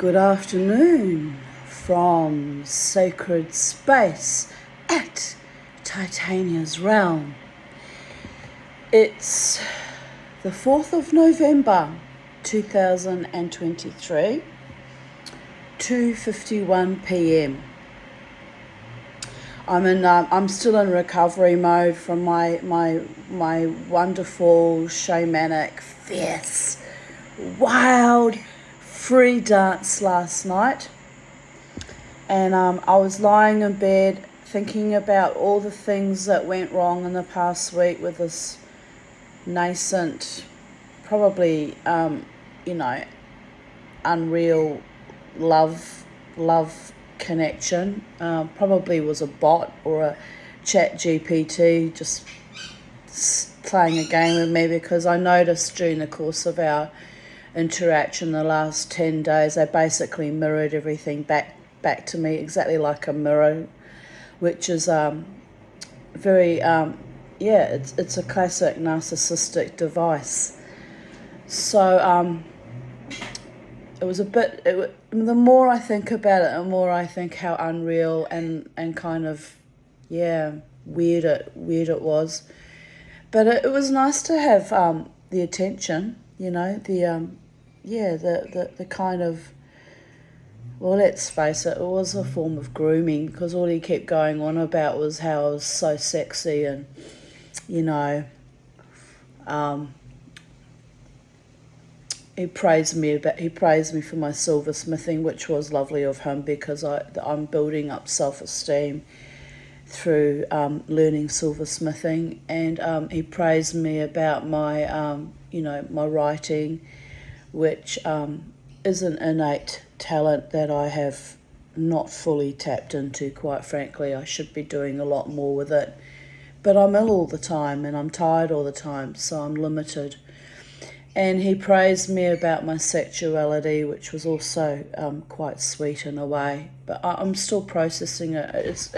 Good afternoon from sacred space at Titania's realm. It's the 4th of November 2023, 2:51 p.m. I'm still in recovery mode from my wonderful shamanic, fierce, wild, free dance last night, and I was lying in bed thinking about all the things that went wrong in the past week with this nascent, probably unreal love connection. Probably was a bot or a chat GPT just playing a game with me, because I noticed during the course of our interaction the last 10 days, they basically mirrored everything back to me exactly like a mirror, which is it's a classic narcissistic device. So it was the more I think about it, the more I think how unreal and kind of weird it was. But it was nice to have the attention, the kind of, well, let's face it, it was a form of grooming, because all he kept going on about was how I was so sexy, and, he praised me for my silversmithing, which was lovely of him, because I'm building up self-esteem through learning silversmithing, and he praised me about my my writing, which is an innate talent that I have not fully tapped into, quite frankly. I should be doing a lot more with it, but I'm ill all the time and I'm tired all the time, so I'm limited. And he praised me about my sexuality, which was also quite sweet in a way, but I'm still processing it. It's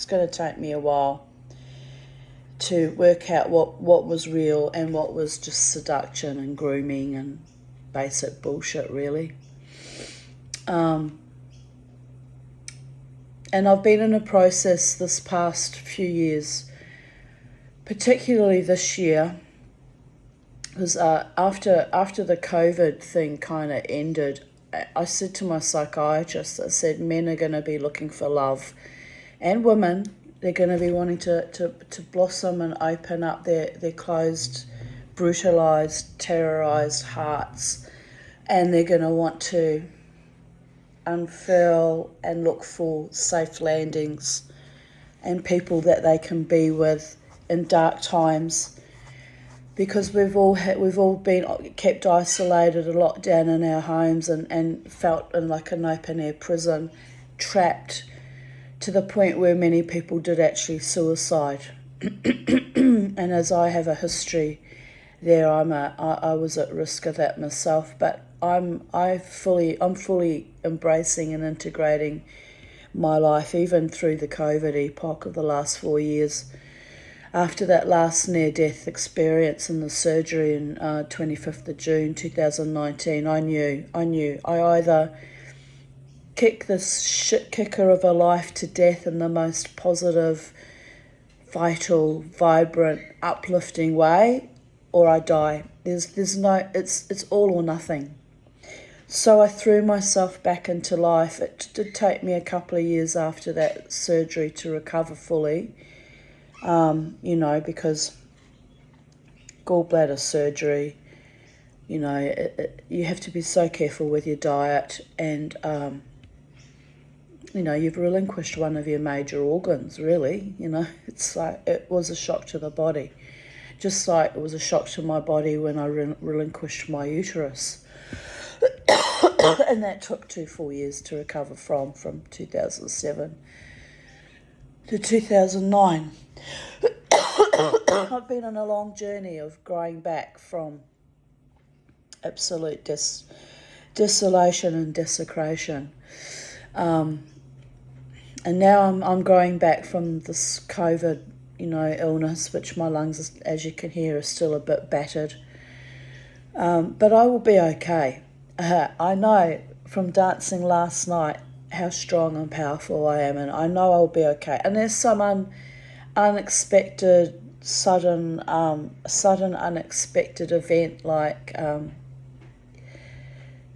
going to take me a while to work out what was real and what was just seduction and grooming and basic bullshit, really. And I've been in a process this past few years, particularly this year, because after the COVID thing kind of ended, I said to my psychiatrist, I said, men are going to be looking for love, and women, they're going to be wanting to blossom and open up their closed, brutalized, terrorized hearts, and they're going to want to unfurl and look for safe landings and people that they can be with in dark times, because we've all been kept isolated and locked down in our homes and felt in like an open air prison, trapped to the point where many people did actually suicide. And as I have a history there, I was at risk of that myself, but I'm fully embracing and integrating my life, even through the COVID epoch of the last 4 years. After that last near-death experience in the surgery in 25th of June 2019, I knew I either kick this shit kicker of a life to death in the most positive, vital, vibrant, uplifting way, or I die. There's no, it's all or nothing. So I threw myself back into life. It did take me a couple of years after that surgery to recover fully, because gallbladder surgery, you have to be so careful with your diet, and you've relinquished one of your major organs, really. It's like, it was a shock to the body, just like it was a shock to my body when I relinquished my uterus. And that took 2 full years to recover from 2007 to 2009. I've been on a long journey of growing back from absolute desolation and desecration. And now I'm growing back from this COVID, illness, which my lungs, as you can hear, are still a bit battered. But I will be okay. I know from dancing last night how strong and powerful I am, and I know I'll be okay. And there's some unexpected, sudden, unexpected event like,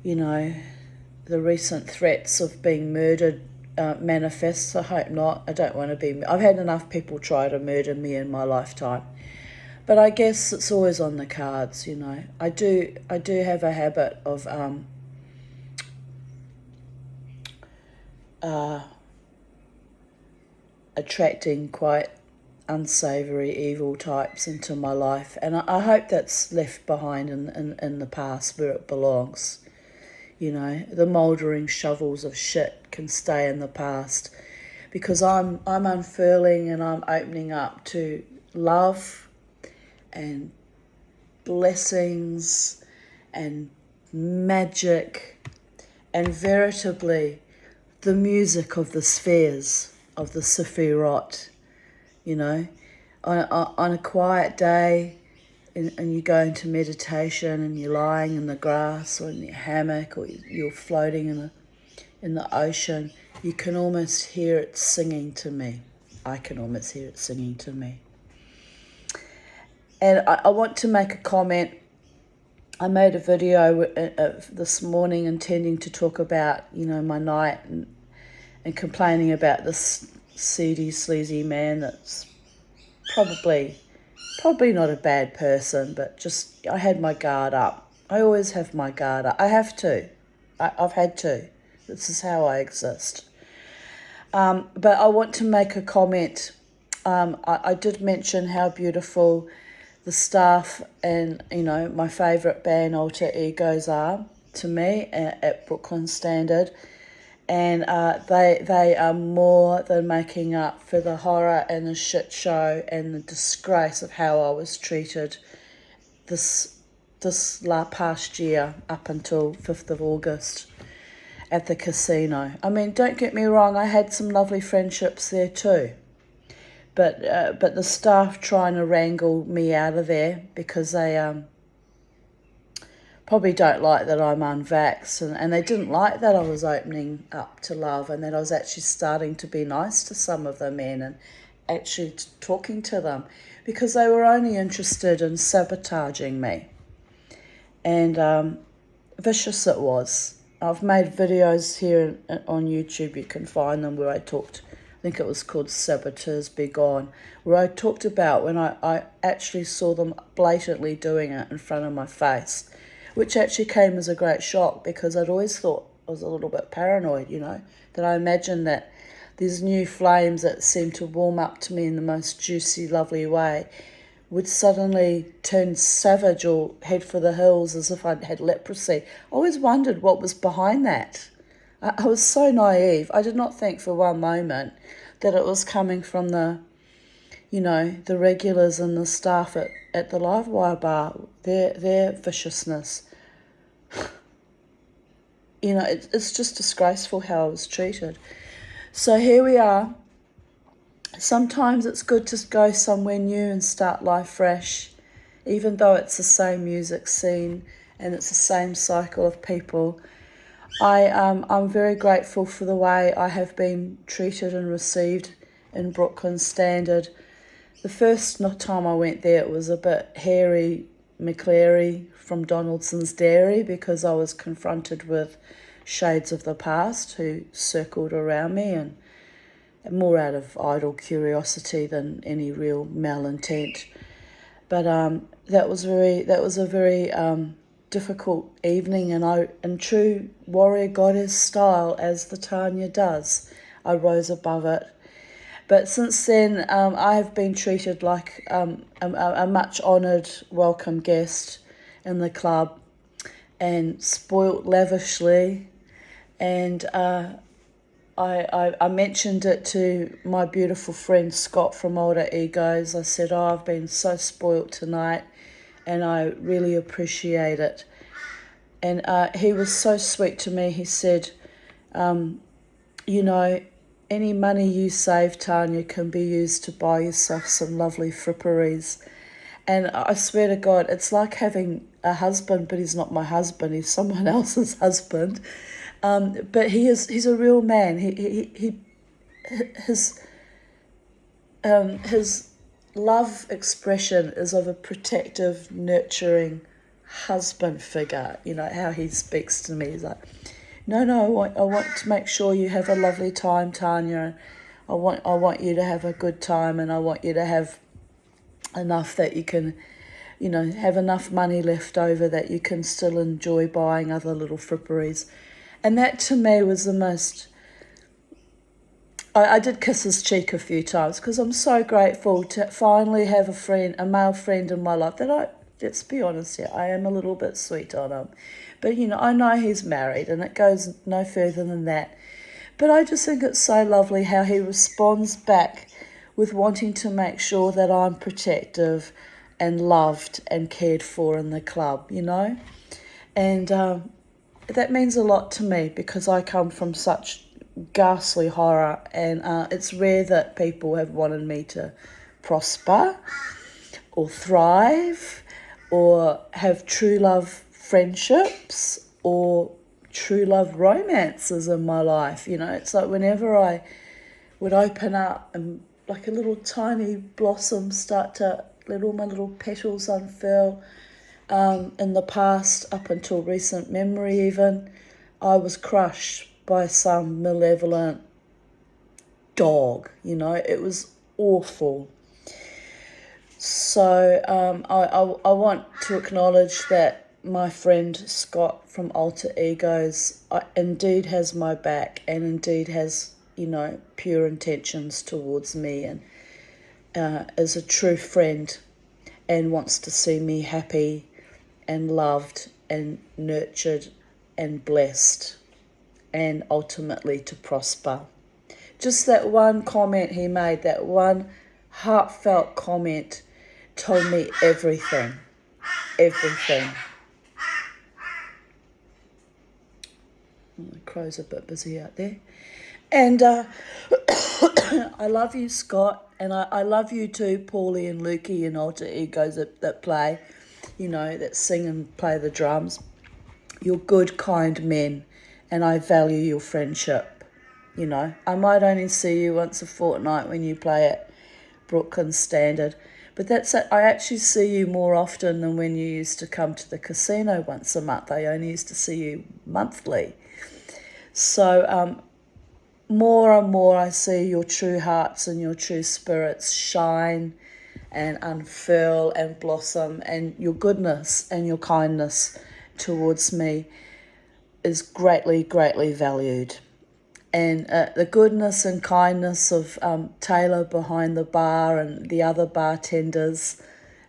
the recent threats of being murdered manifests. I hope not. I don't want to be. I've had enough people try to murder me in my lifetime. But I guess it's always on the cards, I do have a habit of attracting quite unsavoury evil types into my life, and I hope that's left behind in the past where it belongs. The mouldering shovels of shit can stay in the past, because I'm unfurling and I'm opening up to love and blessings and magic and veritably the music of the spheres, of the Sephirot, on a quiet day, and you go into meditation and you're lying in the grass or in your hammock or you're floating in the ocean, you can almost hear it singing to me. I can almost hear it singing to me. And I want to make a comment. I made a video this morning intending to talk about, my night and complaining about this seedy, sleazy man that's probably not a bad person, but just I had my guard up. I always have my guard up. I have to. I've had to. This is how I exist. But I want to make a comment. I did mention how beautiful the staff and, my favourite band Alter Egos are to me at Brooklyn Standard. And they are more than making up for the horror and the shit show and the disgrace of how I was treated this past year up until 5th of August at the casino. I mean, don't get me wrong, I had some lovely friendships there too. But the staff trying to wrangle me out of there because they probably don't like that I'm unvaxxed, and they didn't like that I was opening up to love and that I was actually starting to be nice to some of the men and actually talking to them, because they were only interested in sabotaging me. And vicious it was. I've made videos here on YouTube, you can find them, where I talked, I think it was called Saboteurs Be Gone, where I talked about when I actually saw them blatantly doing it in front of my face, which actually came as a great shock, because I'd always thought I was a little bit paranoid, that I imagined that these new flames that seemed to warm up to me in the most juicy, lovely way would suddenly turn savage or head for the hills as if I'd had leprosy. I always wondered what was behind that. I was so naive. I did not think for one moment that it was coming from the regulars and the staff at the Livewire bar, their viciousness. It's just disgraceful how I was treated. So here we are. Sometimes it's good to go somewhere new and start life fresh, even though it's the same music scene and it's the same cycle of people. I'm very grateful for the way I have been treated and received in Brooklyn Standard. The first time I went there, it was a bit hairy McCleary from Donaldson's Dairy, because I was confronted with shades of the past who circled around me, and more out of idle curiosity than any real malintent. But that was a very difficult evening, and I, in true warrior goddess style, as the Tanya does, I rose above it. But since then, I have been treated like a much honoured, welcome guest in the club, and spoilt lavishly. And I mentioned it to my beautiful friend Scott from Alter Egos. I said, I've been so spoilt tonight, and I really appreciate it. And he was so sweet to me. He said, any money you save, Tanya, can be used to buy yourself some lovely fripperies. And I swear to God, it's like having a husband, but he's not my husband, he's someone else's husband. But he's a real man. His his love expression is of a protective, nurturing husband figure. You know how he speaks to me. He's like, no, I want to make sure you have a lovely time, Tanya. I want you to have a good time, and I want you to have enough that you can, have enough money left over that you can still enjoy buying other little fripperies. And that to me was the most... I did kiss his cheek a few times because I'm so grateful to finally have a male friend in my life let's be honest here, I am a little bit sweet on him. But, I know he's married and it goes no further than that. But I just think it's so lovely how he responds back with wanting to make sure that I'm protective and loved and cared for in the club, And that means a lot to me because I come from such ghastly horror, and it's rare that people have wanted me to prosper or thrive or have true love friendships or true love romances in my life. It's like whenever I would open up and like a little tiny blossom let all my little petals unfurl. In the past, up until recent memory even, I was crushed by some malevolent dog, it was awful. So I want to acknowledge that my friend Scott from Alter Egos indeed has my back and indeed has, pure intentions towards me and is a true friend and wants to see me happy and loved and nurtured and blessed and ultimately to prosper. Just that one comment he made, that one heartfelt comment told me everything. Everything. The crow's a bit busy out there. And I love you, Scott, and I love you too, Paulie and Lukey and Alter Egos that play, that sing and play the drums. You're good, kind men, and I value your friendship. I might only see you once a fortnight when you play at Brooklyn Standard, but that's it. I actually see you more often than when you used to come to the casino once a month. I only used to see you monthly. So more and more I see your true hearts and your true spirits shine and unfurl and blossom, and your goodness and your kindness towards me is greatly, greatly valued. And the goodness and kindness of Taylor behind the bar and the other bartenders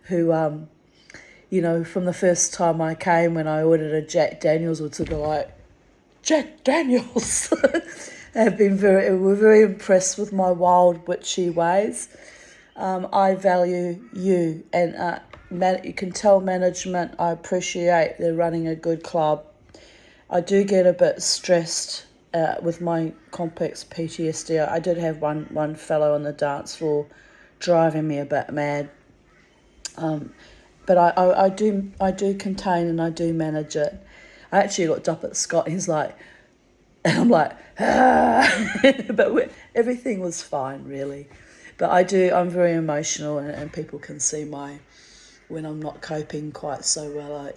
who, from the first time I came when I ordered a Jack Daniels would sort of like, Jack Daniels! Were very impressed with my wild witchy ways. I value you, and you can tell management I appreciate they're running a good club. I do get a bit stressed with my complex PTSD. I did have one fellow on the dance floor driving me a bit mad. But I do contain and I do manage it. I actually looked up at Scott. He's like, and I'm like, but everything was fine, really. But I'm very emotional, and people can see when I'm not coping quite so well.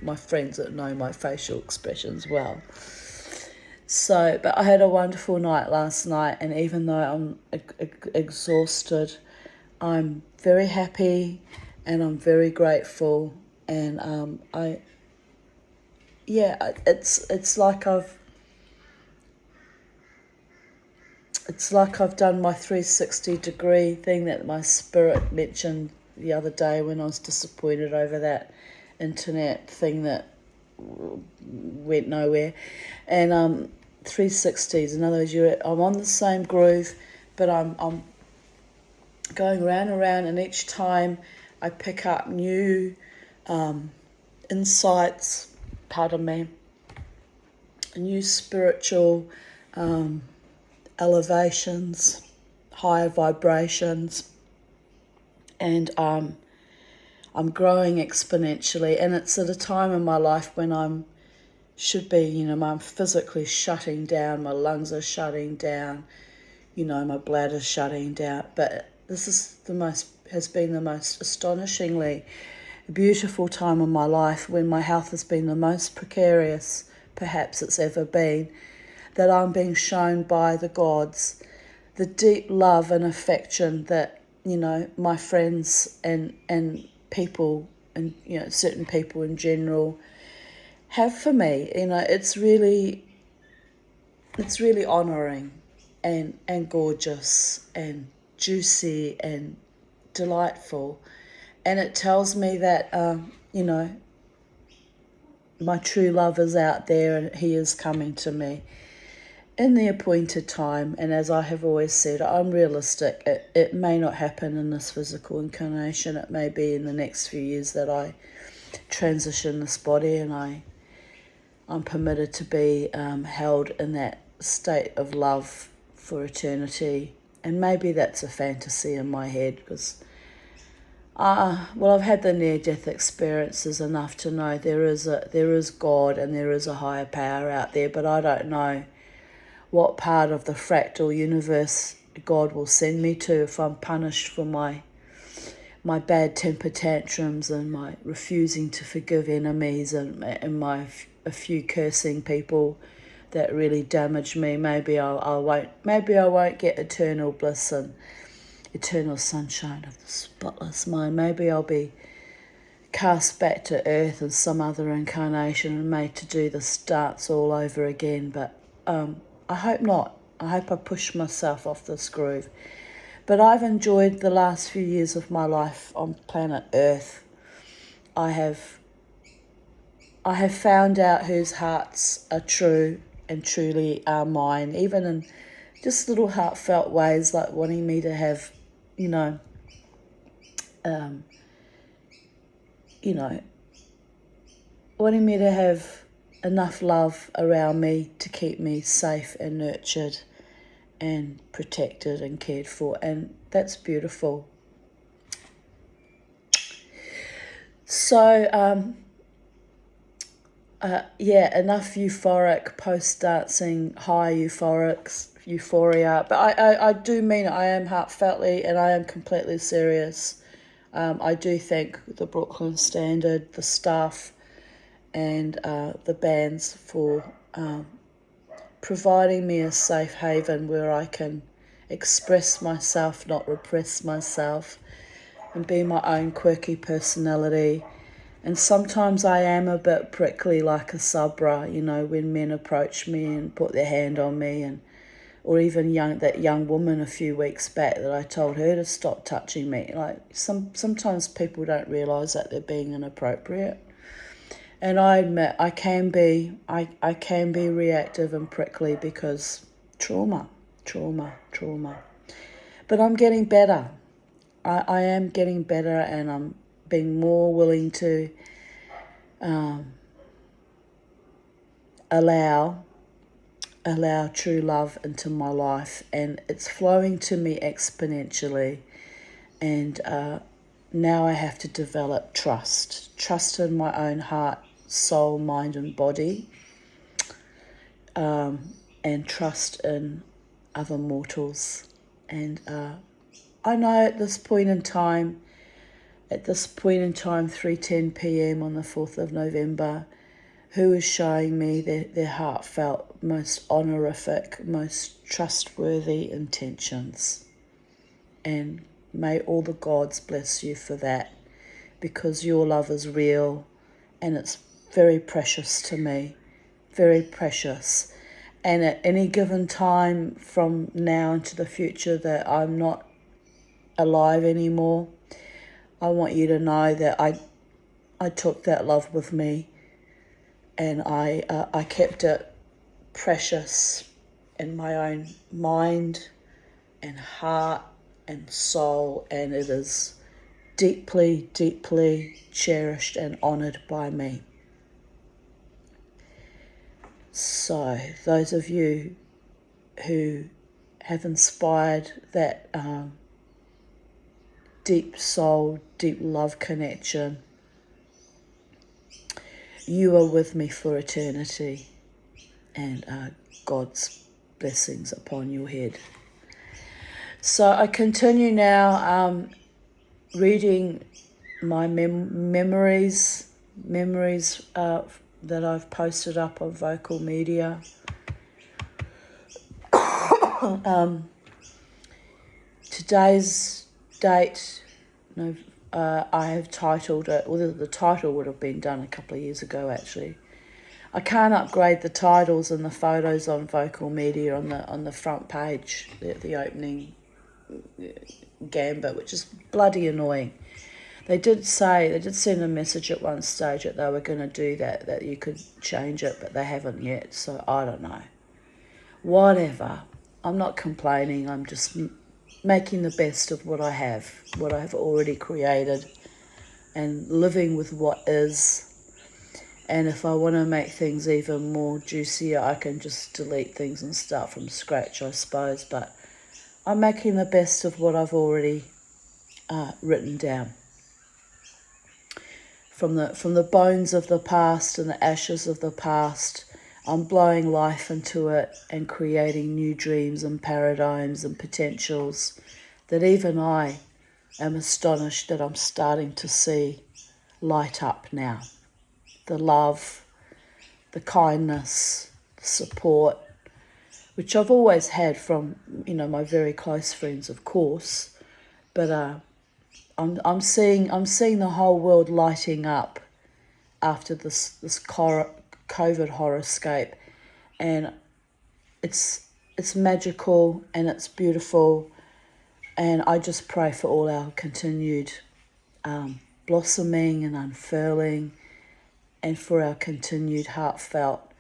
My friends that know my facial expressions well. So, but I had a wonderful night last night, and even though I'm exhausted, I'm very happy, and I'm very grateful, and it's like I've done my 360-degree thing that my spirit mentioned the other day when I was disappointed over that internet thing that went nowhere. And 360s, in other words, I'm on the same groove, but I'm going round and round, and each time I pick up new insights, new spiritual elevations, higher vibrations, and I'm growing exponentially. And it's at a time in my life when I'm should be, I'm physically shutting down, my lungs are shutting down, my bladder's shutting down. But this is has been the most astonishingly beautiful time of my life, when my health has been the most precarious perhaps it's ever been, that I'm being shown by the gods the deep love and affection that, my friends and people, and, certain people in general have for me. It's really honouring and gorgeous and juicy and delightful. And it tells me that, my true love is out there and he is coming to me in the appointed time. And as I have always said, I'm realistic. It may not happen in this physical incarnation. It may be in the next few years that I transition this body, and I'm permitted to be held in that state of love for eternity. And maybe that's a fantasy in my head, because I've had the near-death experiences enough to know there is God and there is a higher power out there, but I don't know what part of the fractal universe God will send me to if I'm punished for my bad temper tantrums and my refusing to forgive enemies and a few cursing people that really damage me. Maybe I won't get eternal bliss and eternal sunshine of the spotless mind. Maybe I'll be cast back to earth in some other incarnation and made to do this dance all over again. But I hope not. I hope I push myself off this groove. But I've enjoyed the last few years of my life on planet Earth. I have found out whose hearts are true and truly are mine, even in just little heartfelt ways, like wanting me to have, wanting me to have enough love around me to keep me safe and nurtured and protected and cared for. And that's beautiful. So, enough euphoric post-dancing, high euphoria. But I do mean it. I am heartfeltly and I am completely serious. I do thank the Brooklyn Standard, the staff, and the bands for providing me a safe haven where I can express myself, not repress myself, and be my own quirky personality. And sometimes I am a bit prickly, like a sabra, when men approach me and put their hand on me, or even that young woman a few weeks back that I told her to stop touching me. Like sometimes people don't realise that they're being inappropriate. And I admit I can be reactive and prickly because trauma. But I'm getting better. I am getting better, and I'm being more willing to allow true love into my life, and it's flowing to me exponentially. And now I have to develop trust in my own heart, soul, mind and body, and trust in other mortals. And I know at this point in time, 3:10 p.m. on the 4th of November, who is showing me their heartfelt, most honorific, most trustworthy intentions. And may all the gods bless you for that, because your love is real and it's very precious to me, very precious. And at any given time from now into the future that I'm not alive anymore, I want you to know that I took that love with me, and I kept it precious in my own mind and heart and soul, and it is deeply, deeply cherished and honoured by me. So those of you who have inspired that deep soul, deep love connection, You are with me for eternity, and God's blessings upon your head. So I continue now reading my memories that I've posted up on Vocal Media. Today's date, I have titled it, well, the title would have been done a couple of years ago actually. I can't upgrade the titles and the photos on Vocal Media on the front page, the opening gambit, which is bloody annoying. They did send a message at one stage that they were going to do that you could change it, but they haven't yet, so I don't know. Whatever. I'm not complaining, I'm just making the best of what I have already created, and living with what is. And if I want to make things even more juicier, I can just delete things and start from scratch, I suppose. But I'm making the best of what I've already written down. From the bones of the past and the ashes of the past, I'm blowing life into it and creating new dreams and paradigms and potentials that even I am astonished that I'm starting to see light up now. The love, the kindness, the support, which I've always had from, my very close friends, of course, but I'm seeing the whole world lighting up after this COVID horoscope, and it's magical and it's beautiful, and I just pray for all our continued blossoming and unfurling, and for our continued heartfelt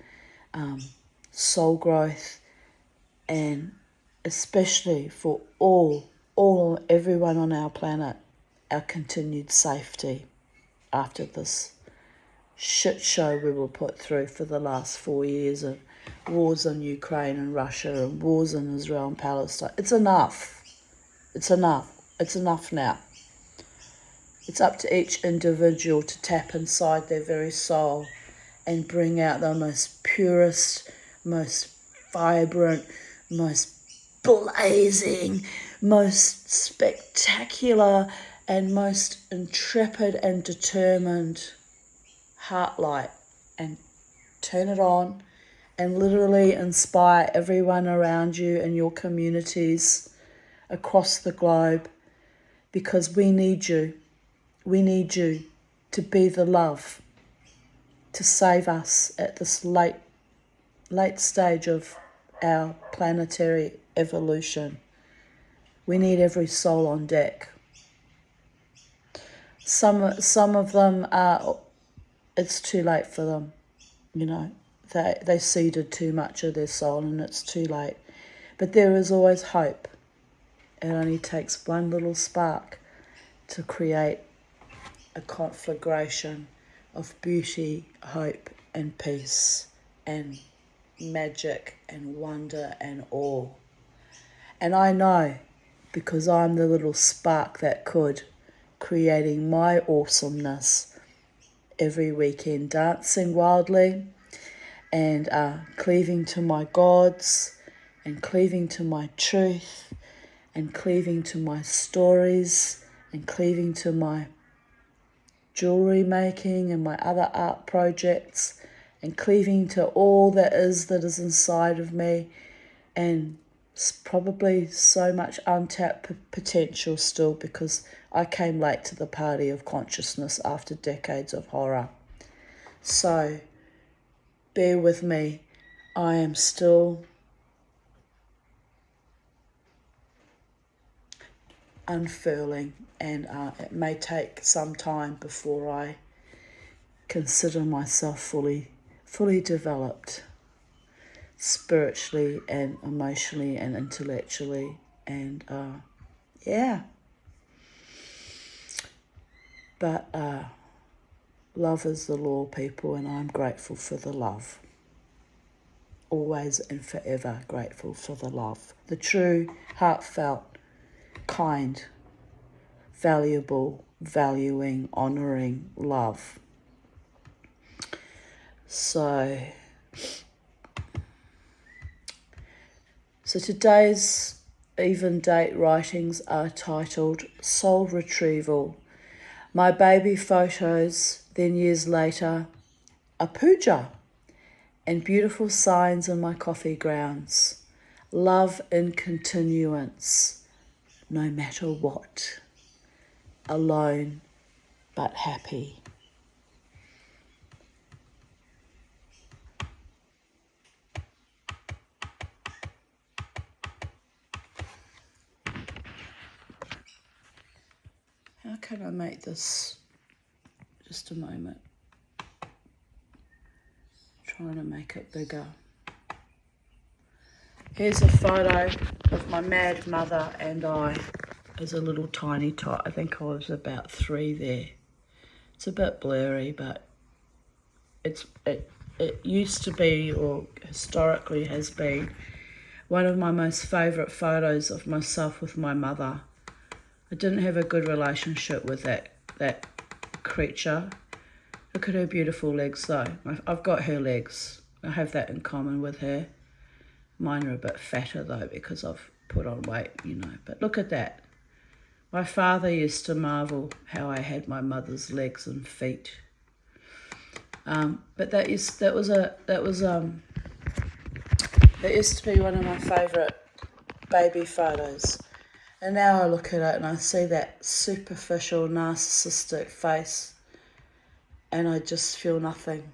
soul growth, and especially for everyone on our planet, our continued safety after this shit show we were put through for the last 4 years of wars in Ukraine and Russia and wars in Israel and Palestine. It's enough. It's enough. It's enough now. It's up to each individual to tap inside their very soul and bring out the most purest, most vibrant, most blazing, most spectacular, and most intrepid and determined heart light, and turn it on and literally inspire everyone around you and your communities across the globe, because we need you. We need you to be the love, to save us at this late stage of our planetary evolution. We need every soul on deck. Some of them it's too late for them, They ceded too much of their soul and it's too late. But there is always hope. It only takes one little spark to create a conflagration of beauty, hope and peace and magic and wonder and awe. And I know, because I'm the little spark that could, creating my awesomeness every weekend, dancing wildly and cleaving to my gods and cleaving to my truth and cleaving to my stories and cleaving to my jewelry making and my other art projects and cleaving to all that is inside of me, and probably so much untapped potential still, because I came late to the party of consciousness after decades of horror. So bear with me. I am still unfurling, and it may take some time before I consider myself fully developed, spiritually and emotionally and intellectually, and but love is the law, people, and I'm grateful for the love. Always and forever grateful for the love. The true, heartfelt, kind, valuable, valuing, honouring love. So today's even date writings are titled Soul Retrieval, My Baby Photos, then years later, a puja, and beautiful signs in my coffee grounds. Love in continuance, no matter what. Alone but happy. How can I make this? Just a moment. Trying to make it bigger. Here's a photo of my mad mother and I as a little tiny tot. I think I was about 3 there. It's a bit blurry, but it used to be, or historically has been, one of my most favourite photos of myself with my mother. I didn't have a good relationship with that creature. Look at her beautiful legs though. I've got her legs. I have that in common with her. Mine are a bit fatter though because I've put on weight, But look at that. My father used to marvel how I had my mother's legs and feet. But that used to be one of my favourite baby photos. And now I look at it and I see that superficial, narcissistic face, and I just feel nothing.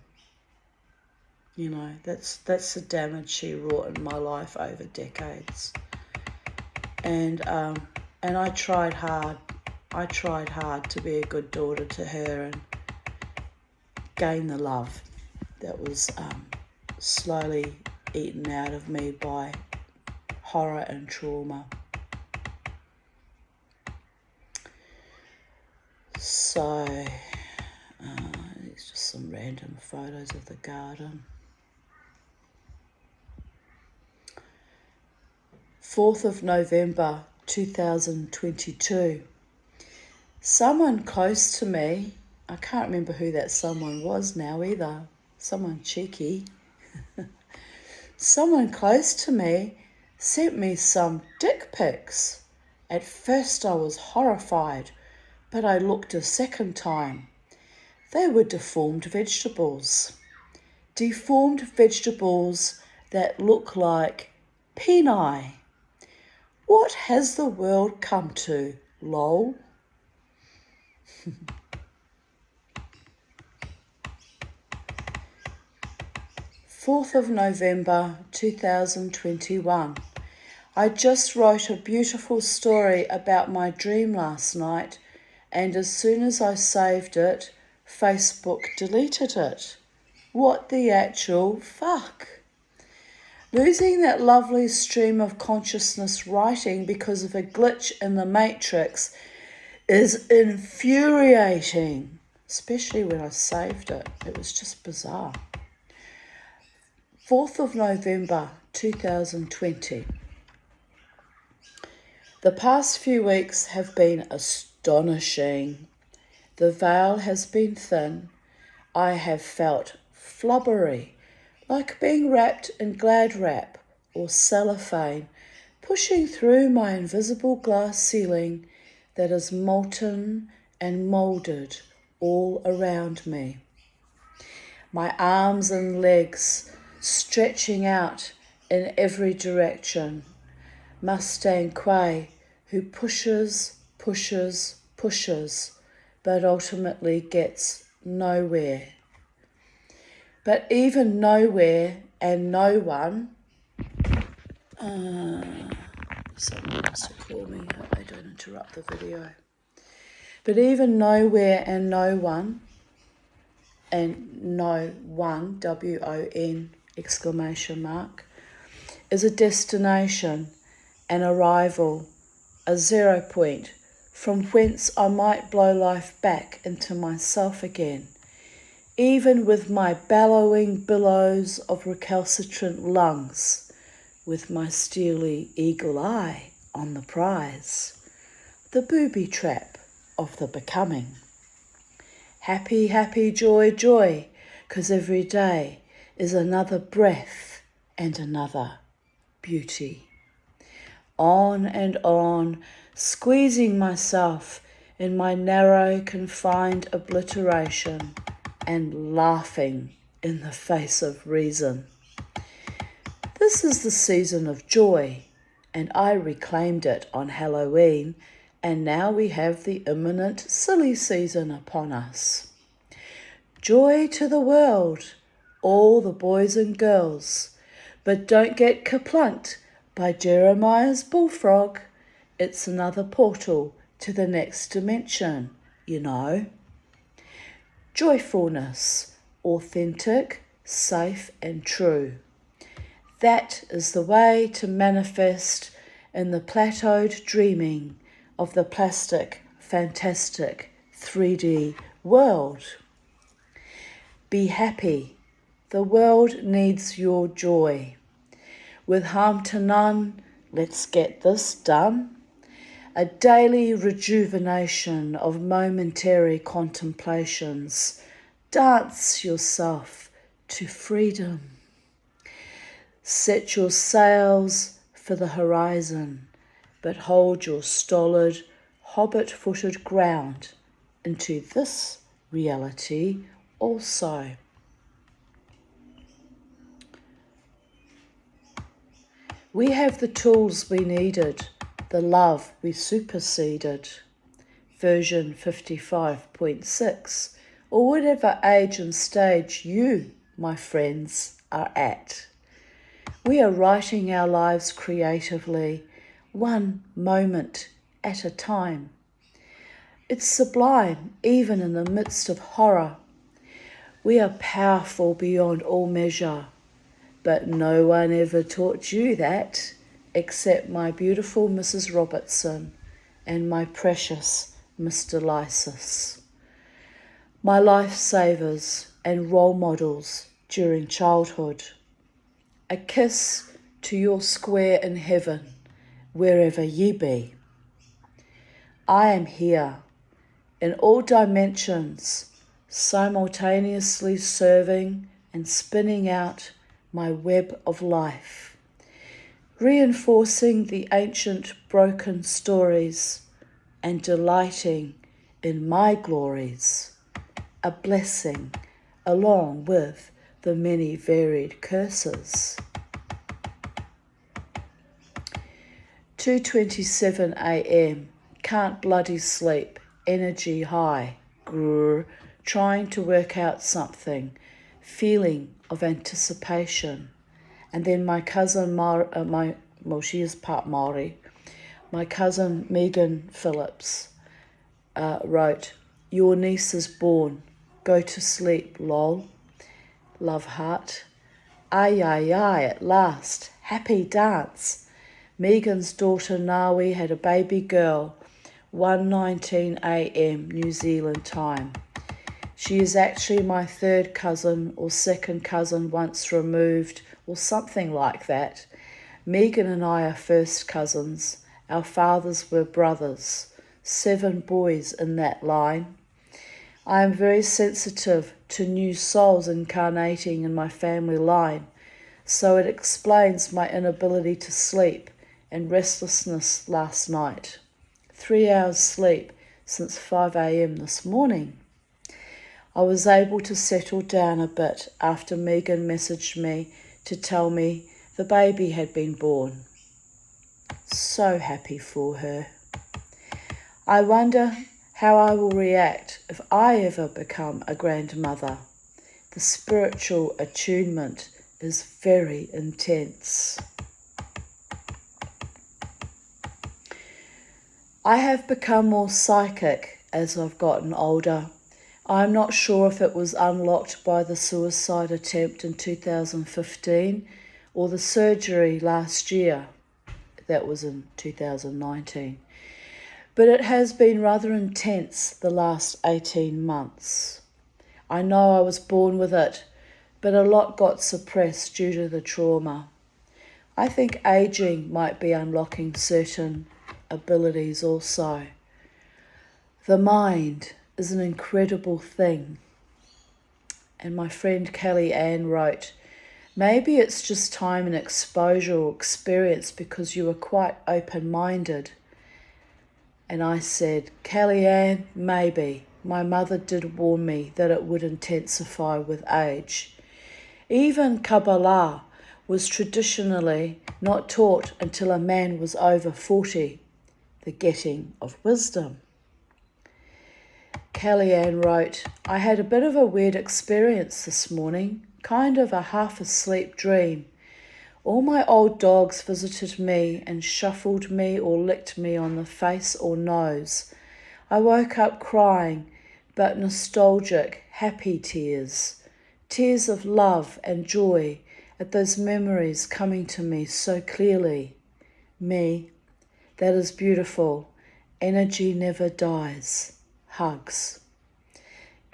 That's the damage she wrought in my life over decades. And I tried hard. I tried hard to be a good daughter to her and gain the love that was slowly eaten out of me by horror and trauma. So, it's just some random photos of the garden. 4th of November 2022. Someone close to me, I can't remember who that someone was now either, someone cheeky, someone close to me sent me some dick pics. At first I was horrified, but I looked a second time. They were deformed vegetables. Deformed vegetables that look like peni. What has the world come to, lol? Fourth of November 2021. I just wrote a beautiful story about my dream last night, and as soon as I saved it, Facebook deleted it. What the actual fuck? Losing that lovely stream of consciousness writing because of a glitch in the matrix is infuriating, especially when I saved it. It was just bizarre. 4th of November 2020. The past few weeks have been astonishing. The veil has been thin. I have felt flubbery, like being wrapped in glad wrap or cellophane, pushing through my invisible glass ceiling that is molten and moulded all around me. My arms and legs stretching out in every direction. Mustang Quay, who pushes, but ultimately gets nowhere. But even nowhere and no one, someone wants to call me, I hope they don't interrupt the video. But even nowhere and no one, and no one, W-O-N, exclamation mark, is a destination, an arrival, a 0 point from whence I might blow life back into myself again, even with my bellowing billows of recalcitrant lungs, with my steely eagle eye on the prize, the booby trap of the becoming. Happy, happy, joy, joy, 'cause every day is another breath and another beauty. On and on, squeezing myself in my narrow, confined obliteration and laughing in the face of reason. This is the season of joy, and I reclaimed it on Halloween, and now we have the imminent silly season upon us. Joy to the world, all the boys and girls, but don't get kaplunked by Jeremiah's bullfrog. It's another portal to the next dimension, you know. Joyfulness, authentic, safe and true. That is the way to manifest in the plateaued dreaming of the plastic, fantastic 3D world. Be happy. The world needs your joy. With harm to none, let's get this done. A daily rejuvenation of momentary contemplations. Dance yourself to freedom. Set your sails for the horizon, but hold your stolid, hobbit-footed ground into this reality also. We have the tools we needed, the love we superseded. Version 55.6, or whatever age and stage you, my friends, are at. We are writing our lives creatively, one moment at a time. It's sublime, even in the midst of horror. We are powerful beyond all measure, but no one ever taught you that, except my beautiful Mrs. Robertson and my precious Mr. Lysis. My lifesavers and role models during childhood. A kiss to your square in heaven, wherever ye be. I am here, in all dimensions, simultaneously serving and spinning out my web of life, reinforcing the ancient broken stories and delighting in my glories, a blessing along with the many varied curses. 2:27 a.m. Can't bloody sleep, energy high, grrr, trying to work out something, feeling of anticipation. And then my cousin, she is part Māori, my cousin Megan Phillips wrote, "Your niece is born, go to sleep, lol. Love heart. Ay, ay, ay, at last. Happy dance. Megan's daughter Nawi had a baby girl, 1:19 a.m. New Zealand time. She is actually my third cousin or second cousin once removed or something like that. Megan and I are first cousins. Our fathers were brothers. 7 boys in that line. I am very sensitive to new souls incarnating in my family line, so it explains my inability to sleep and restlessness last night. 3 hours sleep since 5 a.m. this morning. I was able to settle down a bit after Megan messaged me to tell me the baby had been born. So happy for her. I wonder how I will react if I ever become a grandmother. The spiritual attunement is very intense. I have become more psychic as I've gotten older. I'm not sure if it was unlocked by the suicide attempt in 2015 or the surgery last year. That was in 2019. But it has been rather intense the last 18 months. I know I was born with it, but a lot got suppressed due to the trauma. I think aging might be unlocking certain abilities also. The mind is an incredible thing. And my friend Kelly Ann wrote, maybe it's just time and exposure or experience because you were quite open-minded. And I said, Kelly Ann, maybe. My mother did warn me that it would intensify with age. Even Kabbalah was traditionally not taught until a man was over 40, the getting of wisdom. Kellyanne wrote, I had a bit of a weird experience this morning, kind of a half-asleep dream. All my old dogs visited me and shuffled me or licked me on the face or nose. I woke up crying, but nostalgic, happy tears. Tears of love and joy at those memories coming to me so clearly. Me, that is beautiful. Energy never dies. Hugs.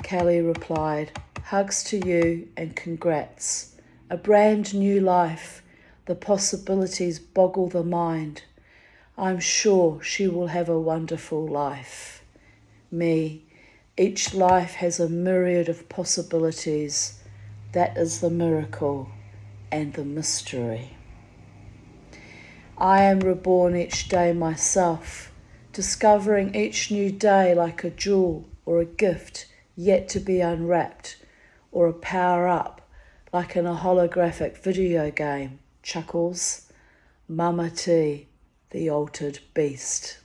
Kelly replied, hugs to you and congrats. A brand new life. The possibilities boggle the mind. I'm sure she will have a wonderful life. Me, each life has a myriad of possibilities. That is the miracle and the mystery. I am reborn each day myself, discovering each new day like a jewel or a gift yet to be unwrapped, or a power-up like in a holographic video game. Chuckles, Mama T, the altered beast.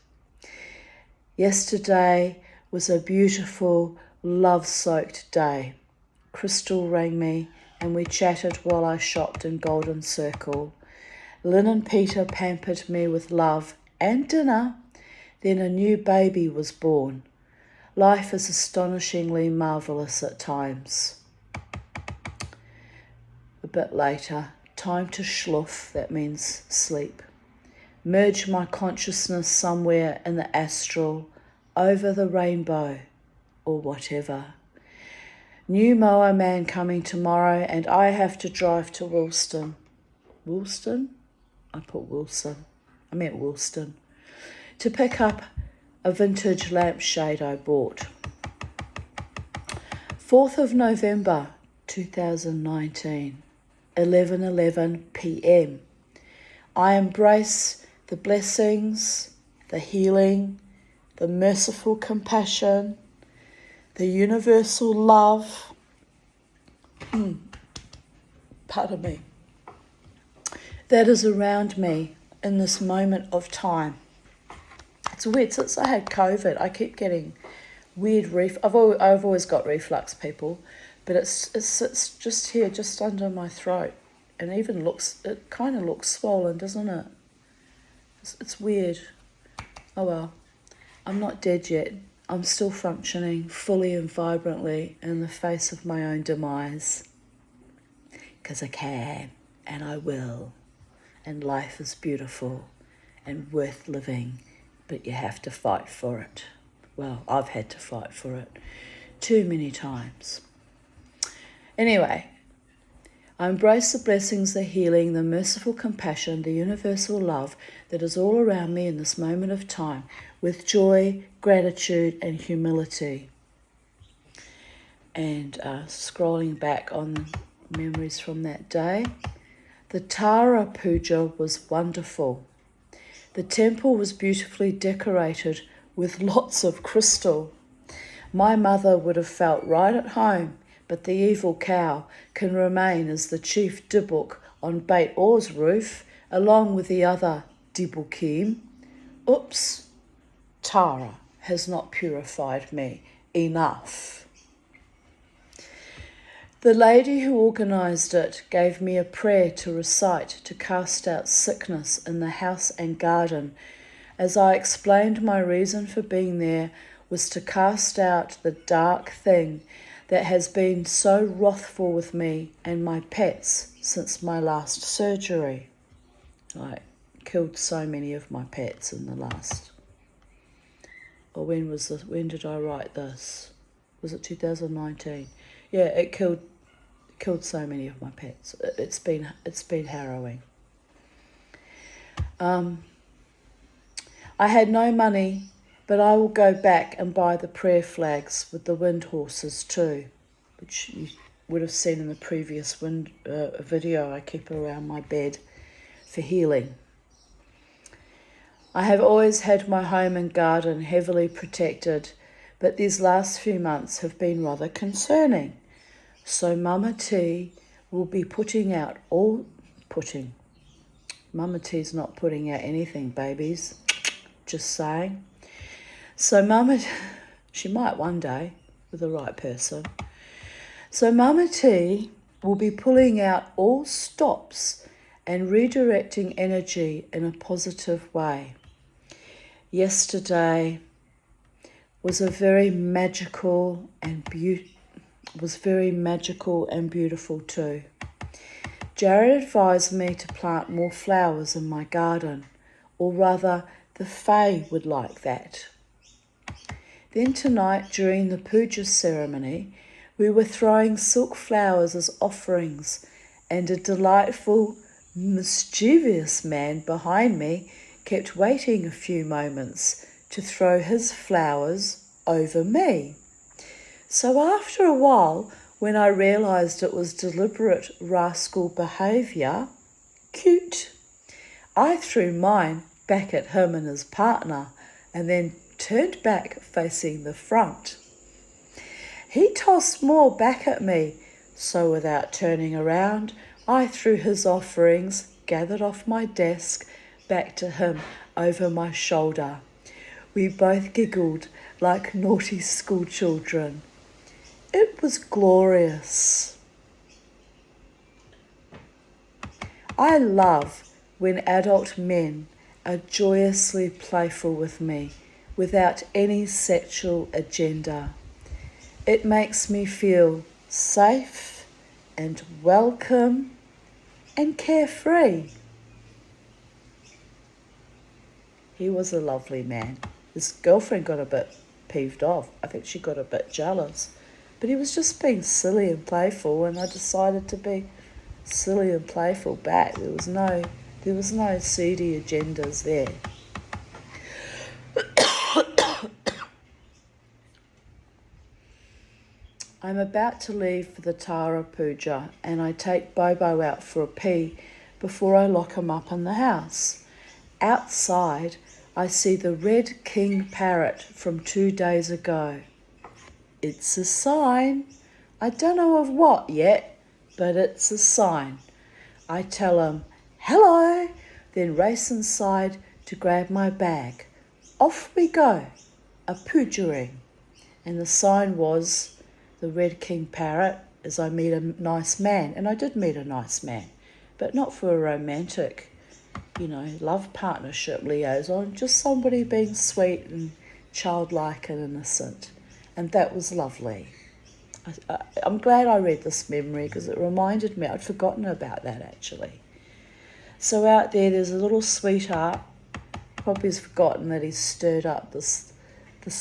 Yesterday was a beautiful, love-soaked day. Crystal rang me and we chatted while I shopped in Golden Circle. Lynn and Peter pampered me with love and dinner. Then a new baby was born. Life is astonishingly marvellous at times. A bit later, time to schluff, that means sleep. Merge my consciousness somewhere in the astral, over the rainbow, or whatever. New mower man coming tomorrow and I have to drive to Wilston. Wilston? I put Wilson. I meant Wilston. To pick up a vintage lampshade I bought. 4th of November 2019, 11:11 p.m. I embrace the blessings, the healing, the merciful compassion, the universal love, pardon me, that is around me in this moment of time. It's weird, since I had COVID, I keep getting weird I've always got reflux, people, but it sits just here, just under my throat, and it kind of looks swollen, doesn't it? It's weird. Oh well, I'm not dead yet. I'm still functioning fully and vibrantly in the face of my own demise. Because I can, and I will, and life is beautiful and worth living. But you have to fight for it. Well, I've had to fight for it too many times. Anyway, I embrace the blessings, the healing, the merciful compassion, the universal love that is all around me in this moment of time with joy, gratitude, and humility. And scrolling back on memories from that day, the Tara Puja was wonderful. The temple was beautifully decorated with lots of crystal. My mother would have felt right at home, but the evil cow can remain as the chief dibuk on Beit Or's roof, along with the other dibukim. Oops, Tara has not purified me enough. The lady who organised it gave me a prayer to recite to cast out sickness in the house and garden. As I explained, my reason for being there was to cast out the dark thing that has been so wrathful with me and my pets since my last surgery. I killed so many of my pets in the last... Or when did I write this? Was it 2019? Yeah, it killed so many of my pets. It's been harrowing. I had no money, but I will go back and buy the prayer flags with the wind horses too, which would have seen in the previous video I keep around my bed for healing. I have always had my home and garden heavily protected, but these last few months have been rather concerning. So Mama T will be Mama T's not putting out anything, babies. Just saying. So she might one day with the right person. So Mama T will be pulling out all stops and redirecting energy in a positive way. Yesterday was very magical and beautiful too. Jared advised me to plant more flowers in my garden, or rather the Fae would like that. Then tonight during the puja ceremony, we were throwing silk flowers as offerings, and a delightful, mischievous man behind me kept waiting a few moments to throw his flowers over me. So after a while, when I realised it was deliberate rascal behaviour, cute, I threw mine back at him and his partner and then turned back facing the front. He tossed more back at me, so without turning around, I threw his offerings, gathered off my desk, back to him over my shoulder. We both giggled like naughty school children. It was glorious. I love when adult men are joyously playful with me without any sexual agenda. It makes me feel safe and welcome and carefree. He was a lovely man. His girlfriend got a bit peeved off. I think she got a bit jealous. But he was just being silly and playful, and I decided to be silly and playful back. There was no seedy agendas there. I'm about to leave for the Tara Puja, and I take Bobo out for a pee before I lock him up in the house. Outside, I see the red king parrot from 2 days ago. It's a sign. I don't know of what yet, but it's a sign. I tell him, hello, then race inside to grab my bag. Off we go, a poojaing. And the sign was, the red king parrot, as I meet a nice man. And I did meet a nice man, but not for a romantic, love partnership liaison, just somebody being sweet and childlike and innocent. And that was lovely. I'm glad I read this memory because it reminded me, I'd forgotten about that actually. So out there's a little sweetheart, probably has forgotten that he's stirred up this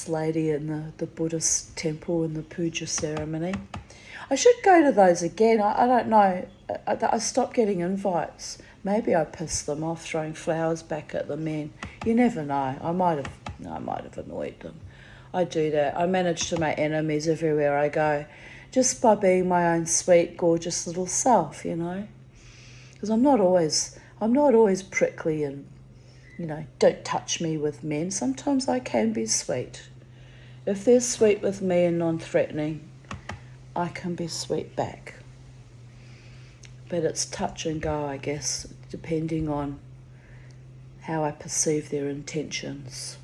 lady in the Buddhist temple in the puja ceremony. I should go to those again. I don't know. I stopped getting invites. Maybe I pissed them off throwing flowers back at the men. You never know. I might have annoyed them. I do that. I manage to make enemies everywhere I go, just by being my own sweet, gorgeous little self, Because I'm not always prickly and, don't touch me with men. Sometimes I can be sweet. If they're sweet with me and non-threatening, I can be sweet back. But it's touch and go, I guess, depending on how I perceive their intentions.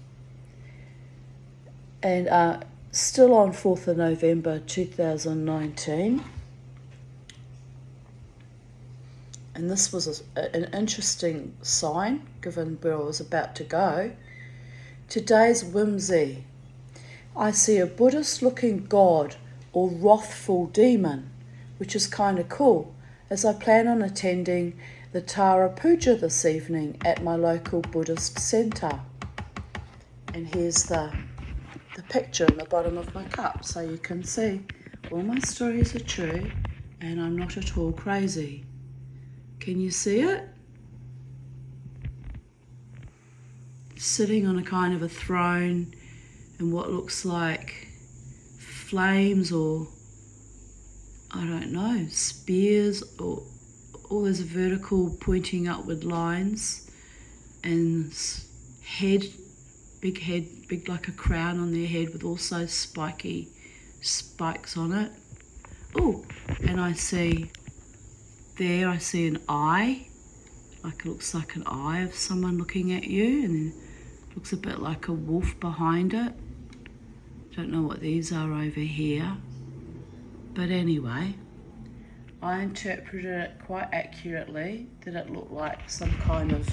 And still on 4th of November 2019, and this was an interesting sign given where I was about to go. Today's whimsy. I see a Buddhist-looking god or wrathful demon, which is kind of cool, as I plan on attending the Tara Puja this evening at my local Buddhist centre. And here's the picture in the bottom of my cup, so you can see all my stories are true and I'm not at all crazy. Can you see it? Sitting on a kind of a throne in what looks like flames or I don't know, spears, or there's vertical pointing upward lines, and big like a crown on their head with also spiky spikes on it. Oh, and I see an eye, like it looks like an eye of someone looking at you, and then it looks a bit like a wolf behind it. Don't know what these are over here. But anyway, I interpreted it quite accurately, that it looked like some kind of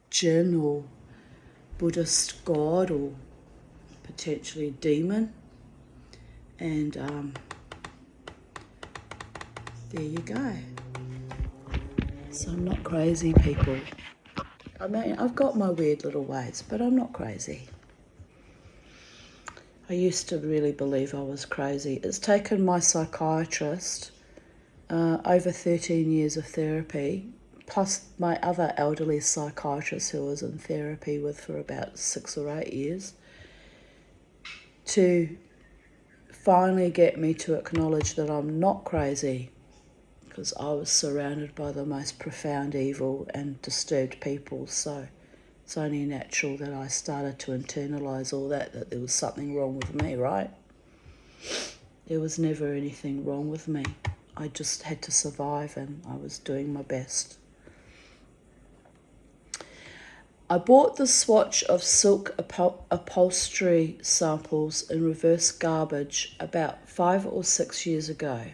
jinn or Buddhist god or potentially demon. And there you go. So I'm not crazy, people. I mean, I've got my weird little ways, but I'm not crazy. I used to really believe I was crazy. It's taken my psychiatrist over 13 years of therapy, plus my other elderly psychiatrist who I was in therapy with for about 6 or 8 years, to finally get me to acknowledge that I'm not crazy, because I was surrounded by the most profound evil and disturbed people. So it's only natural that I started to internalise all that there was something wrong with me, right? There was never anything wrong with me. I just had to survive, and I was doing my best. I bought the swatch of silk upholstery samples in reverse garbage about 5 or 6 years ago.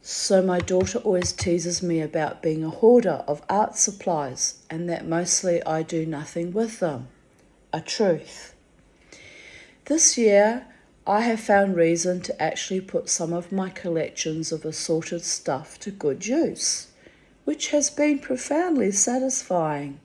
So my daughter always teases me about being a hoarder of art supplies and that mostly I do nothing with them. A truth. This year, I have found reason to actually put some of my collections of assorted stuff to good use, which has been profoundly satisfying.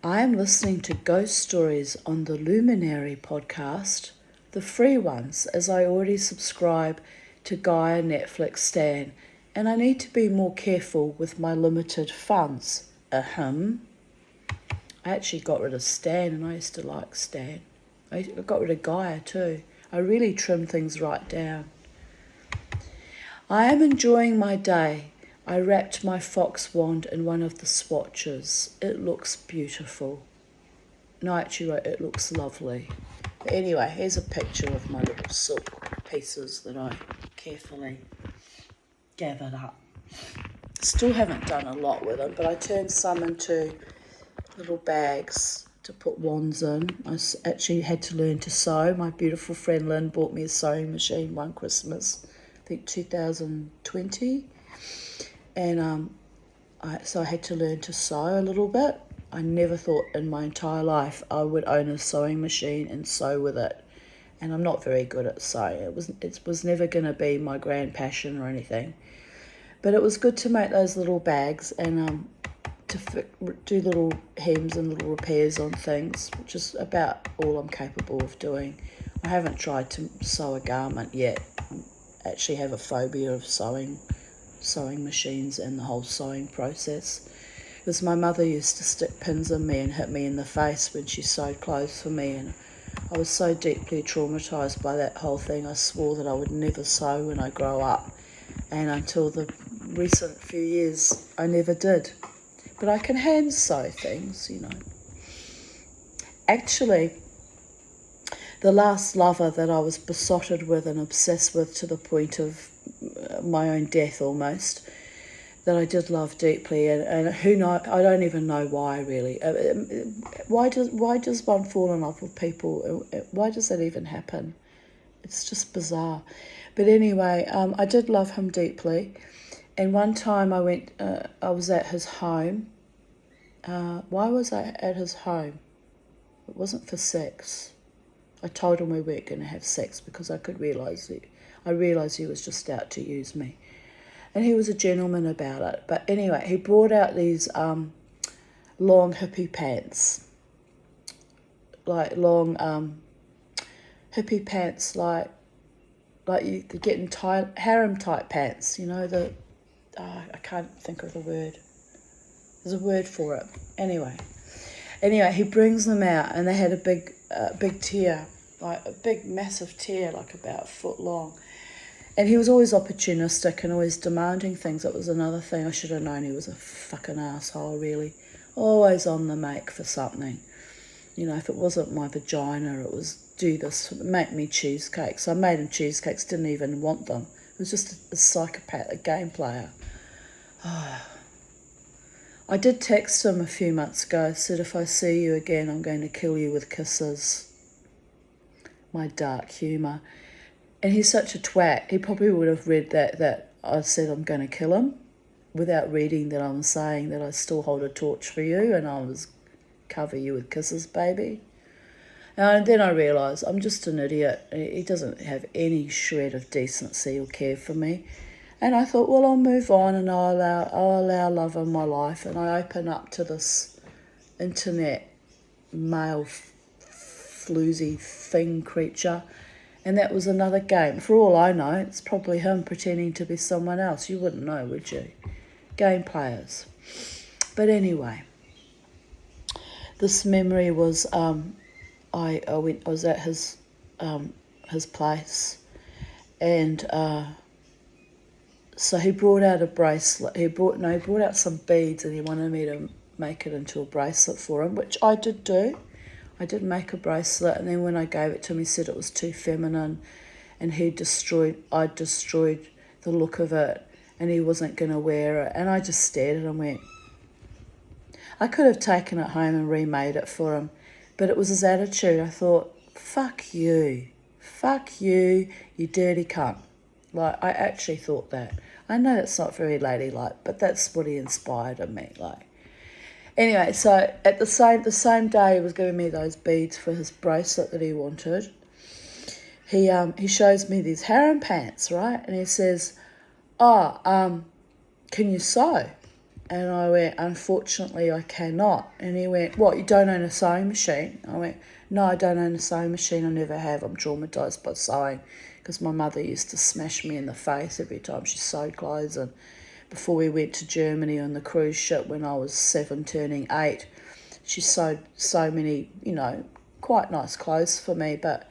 I am listening to ghost stories on the Luminary podcast, the free ones, as I already subscribe to Gaia Netflix Stan, and I need to be more careful with my limited funds. I actually got rid of Stan, and I used to like Stan. I got rid of Gaia too. I really trimmed things right down. I am enjoying my day. I wrapped my fox wand in one of the swatches. It looks beautiful. No, actually, it looks lovely. But anyway, here's a picture of my little silk pieces that I carefully gathered up. Still haven't done a lot with them, but I turned some into little bags to put wands in. I actually had to learn to sew. My beautiful friend Lynn bought me a sewing machine one Christmas, I think 2020. And so I had to learn to sew a little bit. I never thought in my entire life I would own a sewing machine and sew with it. And I'm not very good at sewing. It was never going to be my grand passion or anything. But it was good to make those little bags and to do little hems and little repairs on things, which is about all I'm capable of doing. I haven't tried to sew a garment yet. I actually have a phobia of sewing machines and the whole sewing process, because my mother used to stick pins in me and hit me in the face when she sewed clothes for me, and I was so deeply traumatised by that whole thing. I swore that I would never sew when I grow up, and until the recent few years I never did. But I can hand sew things, you know. Actually, the last lover that I was besotted with and obsessed with to the point of my own death almost, that I did love deeply, and who know, I don't even know why really. Why does one fall in love with people? Why does that even happen? It's just bizarre. But anyway, I did love him deeply, and one time I was at his home. Why was I at his home? It wasn't for sex. I told him we weren't going to have sex because I realised he was just out to use me. And he was a gentleman about it. But anyway, he brought out these long hippie pants. Like long hippie pants, like you could get in harem type pants, you know, I can't think of the word. There's a word for it. Anyway, he brings them out, and they had a big tier. like a big massive tear, like about a foot long. And he was always opportunistic and always demanding things. That was another thing. I should have known he was a fucking asshole, really. Always on the make for something. You know, if it wasn't my vagina, it was do this, make me cheesecakes. I made him cheesecakes, didn't even want them. It was just a psychopath, a game player. I did text him a few months ago. I said, if I see you again, I'm going to kill you with kisses. My dark humour. And he's such a twat. He probably would have read that I said I'm going to kill him without reading that I'm saying that I still hold a torch for you and I was cover you with kisses, baby. And then I realised I'm just an idiot. He doesn't have any shred of decency or care for me. And I thought, well, I'll move on and I'll allow love in my life. And I open up to this internet male floozy thing creature. And that was another game. For all I know, it's probably him pretending to be someone else. You wouldn't know, would you? Game players. But anyway, this memory was I was at his place, and so he brought out a bracelet. He brought out some beads, and he wanted me to make it into a bracelet for him, which I did do. I did make a bracelet, and then when I gave it to him, he said it was too feminine, and I destroyed the look of it, and he wasn't going to wear it. And I just stared at him and went, I could have taken it home and remade it for him, but it was his attitude. I thought, fuck you, you dirty cunt. Like, I actually thought that. I know it's not very ladylike, but that's what he inspired in me, like. Anyway, so at the same day he was giving me those beads for his bracelet that he wanted, he shows me these harem pants, right? And he says, can you sew? And I went, unfortunately I cannot. And he went, what, you don't own a sewing machine? I went, no, I don't own a sewing machine, I never have. I'm traumatised by sewing because my mother used to smash me in the face every time she sewed clothes. And before we went to Germany on the cruise ship when I was 7 turning 8, she sewed so many, quite nice clothes for me, but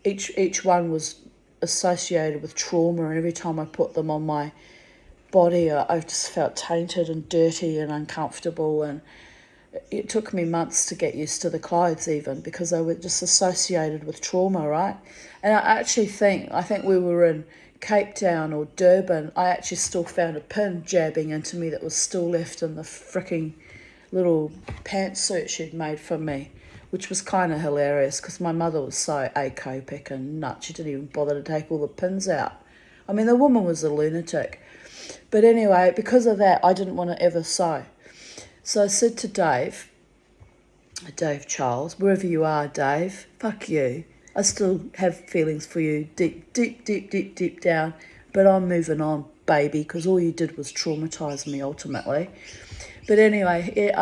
each one was associated with trauma, and every time I put them on my body I just felt tainted and dirty and uncomfortable, and it took me months to get used to the clothes even because they were just associated with trauma, right? And I think we were in Cape Town or Durban. I actually still found a pin jabbing into me that was still left in the fricking little pantsuit she'd made for me, which was kind of hilarious because my mother was so acopic and nuts. She didn't even bother to take all the pins out. I mean, the woman was a lunatic. But anyway, because of that, I didn't want to ever sew. So I said to Dave Charles, wherever you are, Dave, fuck you. I still have feelings for you deep down, but I'm moving on, baby, because all you did was traumatise me ultimately. But anyway,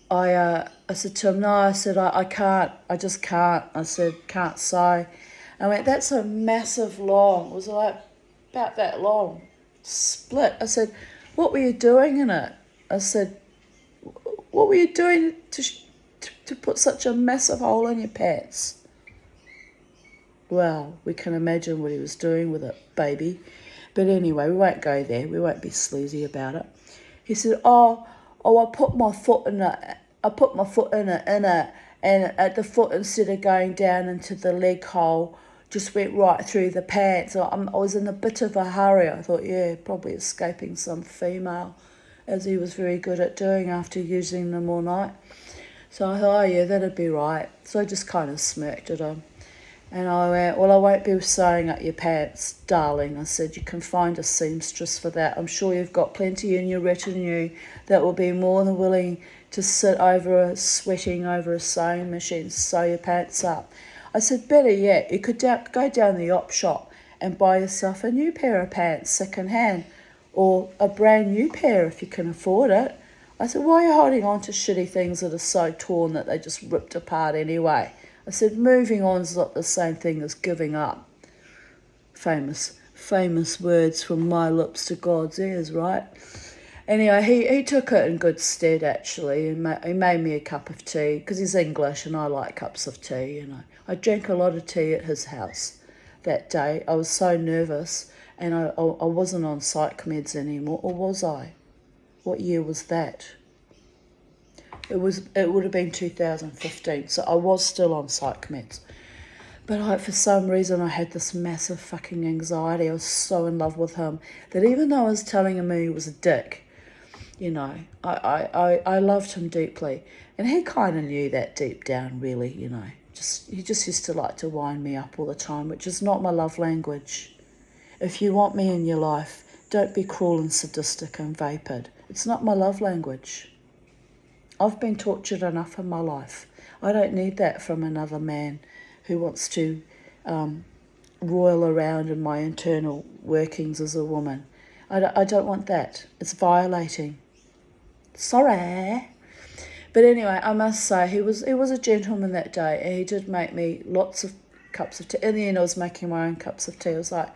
I said to him, no, I said, I can't, I just can't. I said, can't sew. I went, that's a massive long, it was like about that long, split. I said, what were you doing in it? I said, what were you doing to put such a massive hole in your pants? Well, we can imagine what he was doing with it, baby. But anyway, we won't go there. We won't be sleazy about it. He said, I put my foot in it. And at the foot, instead of going down into the leg hole, just went right through the pants. I was in a bit of a hurry. I thought, yeah, probably escaping some female, as he was very good at doing after using them all night. So I thought, oh yeah, that'd be right. So I just kind of smirked at him. And I went, well, I won't be sewing up your pants, darling. I said, you can find a seamstress for that. I'm sure you've got plenty in your retinue that will be more than willing to sit sweating over a sewing machine, sew your pants up. I said, better yet, you could go down the op shop and buy yourself a new pair of pants second hand, or a brand new pair if you can afford it. I said, why are you holding on to shitty things that are so torn that they just ripped apart anyway? I said, moving on is not the same thing as giving up. Famous words from my lips to God's ears, right? Anyway, he took it in good stead, actually. He made me a cup of tea, because he's English and I like cups of tea, you know. I drank a lot of tea at his house that day. I was so nervous, and I wasn't on psych meds anymore, or was I? What year was that? It would have been 2015, so I was still on psych meds. But for some reason, I had this massive fucking anxiety. I was so in love with him that even though I was telling him he was a dick, you know, I loved him deeply. And he kind of knew that deep down, really, you know. He just used to like to wind me up all the time, which is not my love language. If you want me in your life, don't be cruel and sadistic and vapid. It's not my love language. I've been tortured enough in my life. I don't need that from another man who wants to roil around in my internal workings as a woman. I don't want that. It's violating. Sorry. But anyway, I must say, he was a gentleman that day, and he did make me lots of cups of tea. In the end, I was making my own cups of tea. I was like,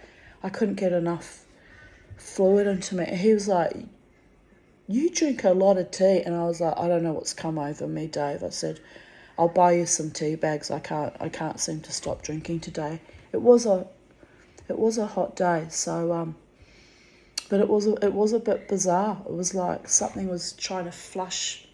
I couldn't get enough fluid into me. And he was like, you drink a lot of tea. And I was like, I don't know what's come over me, Dave. I said, I'll buy you some tea bags. I can't seem to stop drinking today. It was a hot day, so but it was a bit bizarre. It was like something was trying to flush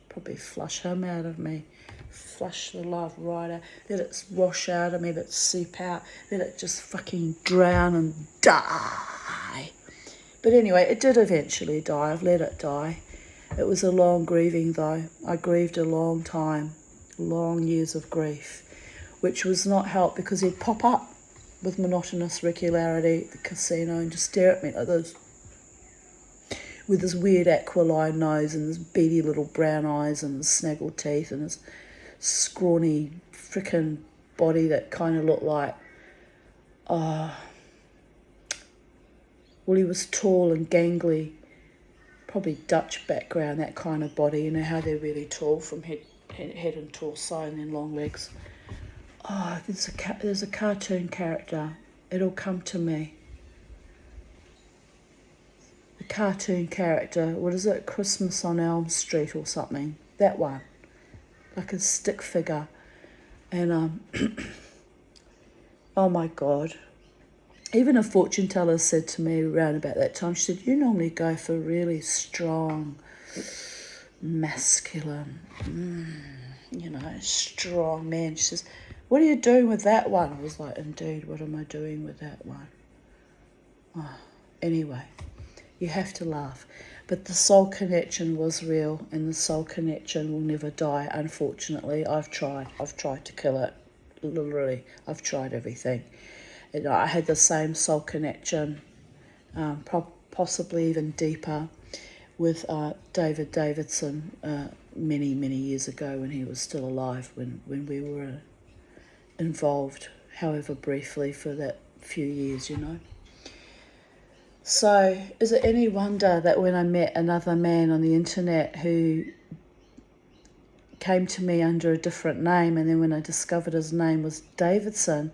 him out of me, flush the love right out, let it wash out of me, let it seep out, let it just fucking drown and die. But anyway, it did eventually die. I've let it die. It was a long grieving though. I grieved a long time, long years of grief, which was not helped because he'd pop up with monotonous regularity at the casino and just stare at me like this, with his weird aquiline nose and his beady little brown eyes and his snaggled teeth and his scrawny frickin' body that kind of looked like, well, he was tall and gangly, probably Dutch background, that kind of body. You know how they're really tall from head and torso and then long legs. Oh, there's a cartoon character. It'll come to me. The cartoon character, what is it? Christmas on Elm Street or something. That one. Like a stick figure. And, oh my God. Even a fortune teller said to me around about that time, she said, you normally go for really strong, masculine, strong men. She says, what are you doing with that one? I was like, indeed, what am I doing with that one? Oh, anyway, you have to laugh. But the soul connection was real, and the soul connection will never die, unfortunately. I've tried to kill it, literally. I've tried everything. And I had the same soul connection, possibly even deeper, with David Davidson many, many years ago when he was still alive, when we were involved, however briefly, for that few years, you know. So is it any wonder that when I met another man on the internet who came to me under a different name, and then when I discovered his name was Davidson,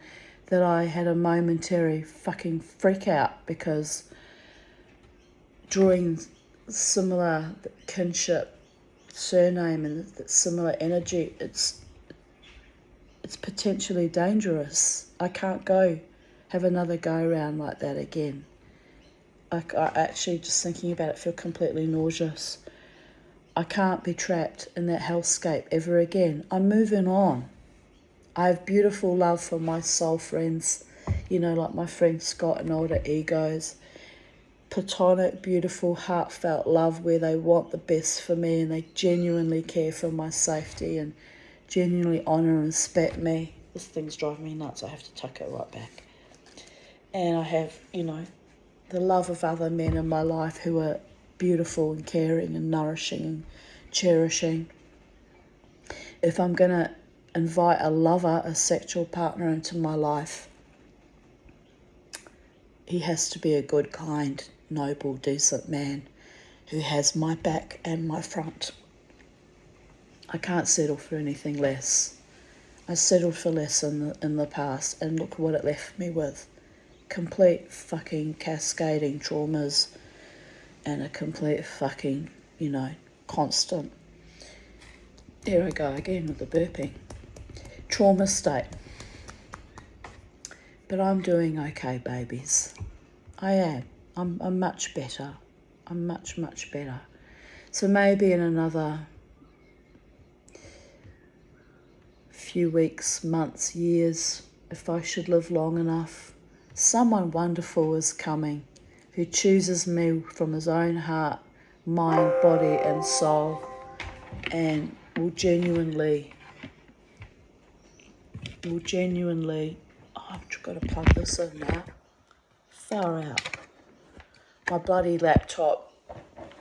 that I had a momentary fucking freak out, because drawing similar kinship surname and similar energy, it's potentially dangerous. I can't have another go around like that again. I actually, just thinking about it, feel completely nauseous. I can't be trapped in that hellscape ever again. I'm moving on. I have beautiful love for my soul friends, like my friend Scott and Alder Egos. Platonic, beautiful, heartfelt love where they want the best for me and they genuinely care for my safety and genuinely honour and respect me. This thing's driving me nuts. I have to tuck it right back. And I have, the love of other men in my life who are beautiful and caring and nourishing and cherishing. If I'm going to invite a lover, a sexual partner into my life, he has to be a good, kind, noble, decent man who has my back and my front. I can't settle for anything less. I settled for less in the past, and look what it left me with. Complete fucking cascading traumas, and a complete fucking, constant. There I go again with the burping. Trauma state. But I'm doing okay, babies. I am. I'm much better. I'm much, much better. So maybe in another few weeks, months, years, if I should live long enough, someone wonderful is coming who chooses me from his own heart, mind, body and soul, and will genuinely, I've got to plug this in now, far out. My bloody laptop,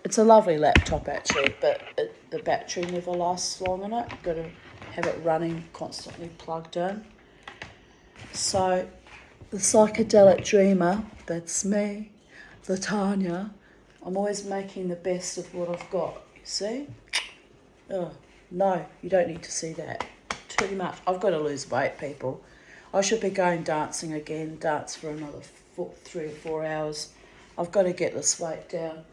it's a lovely laptop actually, but the battery never lasts long in it. You've got to have it running, constantly plugged in. So the psychedelic dreamer, that's me, the Tanya, I'm always making the best of what I've got, you see? Oh, no, you don't need to see that. Too much. I've got to lose weight, people. I should be going dancing again, dance for another 3 or 4 hours. I've got to get this weight down.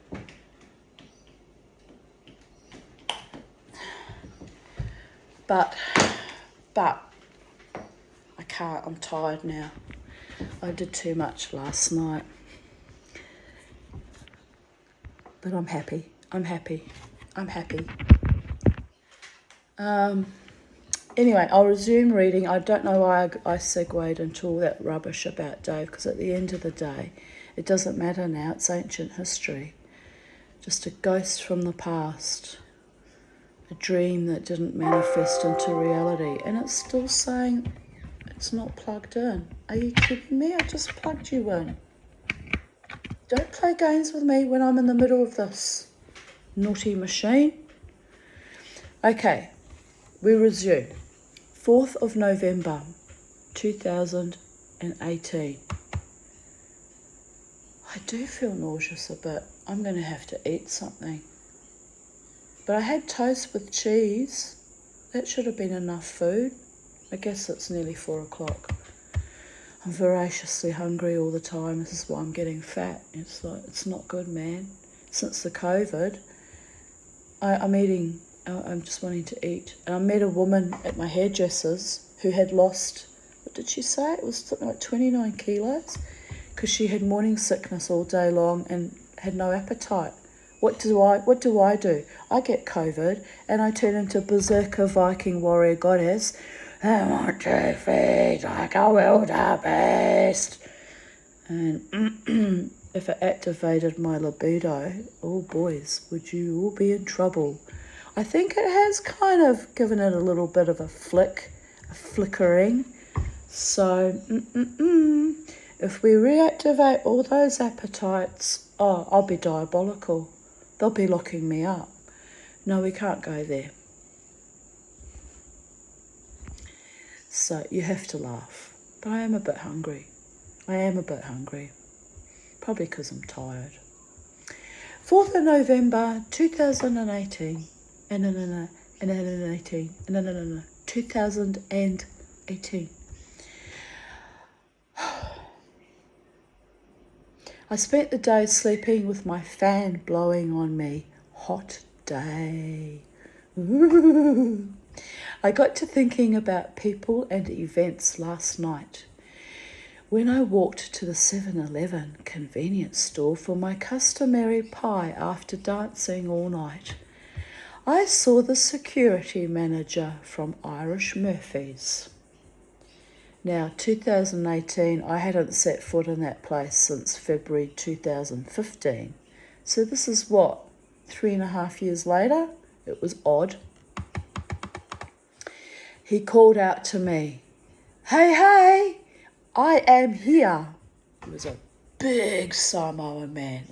But I can't, I'm tired now. I did too much last night. But I'm happy. Anyway, I'll resume reading. I don't know why I segued into all that rubbish about Dave, because at the end of the day, it doesn't matter now. It's ancient history. Just a ghost from the past. A dream that didn't manifest into reality. And it's still saying it's not plugged in. Are you kidding me? I just plugged you in. Don't play games with me when I'm in the middle of this naughty machine. Okay, we resume. 4th of November, 2018. I do feel nauseous a bit. I'm going to have to eat something. But I had toast with cheese. That should have been enough food. I guess it's nearly 4 o'clock. I'm voraciously hungry all the time. This is why I'm getting fat. It's like, it's not good, man. Since the COVID, I'm eating. I'm just wanting to eat. And I met a woman at my hairdresser's who had lost, what did she say? It was something like 29 kilos because she had morning sickness all day long and had no appetite. What do I do? I get COVID and I turn into berserker Viking warrior goddess. I want to feed like a wildebeest. And if it activated my libido, oh boys, would you all be in trouble. I think it has kind of given it a little bit of a flickering. So, if we reactivate all those appetites, I'll be diabolical. They'll be locking me up. No, we can't go there. So you have to laugh. But I am a bit hungry. Probably because I'm tired. 4th of November, 2018. 2018. I spent the day sleeping with my fan blowing on me. Hot day. Ooh. I got to thinking about people and events last night. When I walked to the 7-Eleven convenience store for my customary pie after dancing all night, I saw the security manager from Irish Murphy's. Now, 2018, I hadn't set foot in that place since February 2015. So this is what, 3.5 years later? It was odd. He called out to me, hey, I am here. He was a big Samoan man,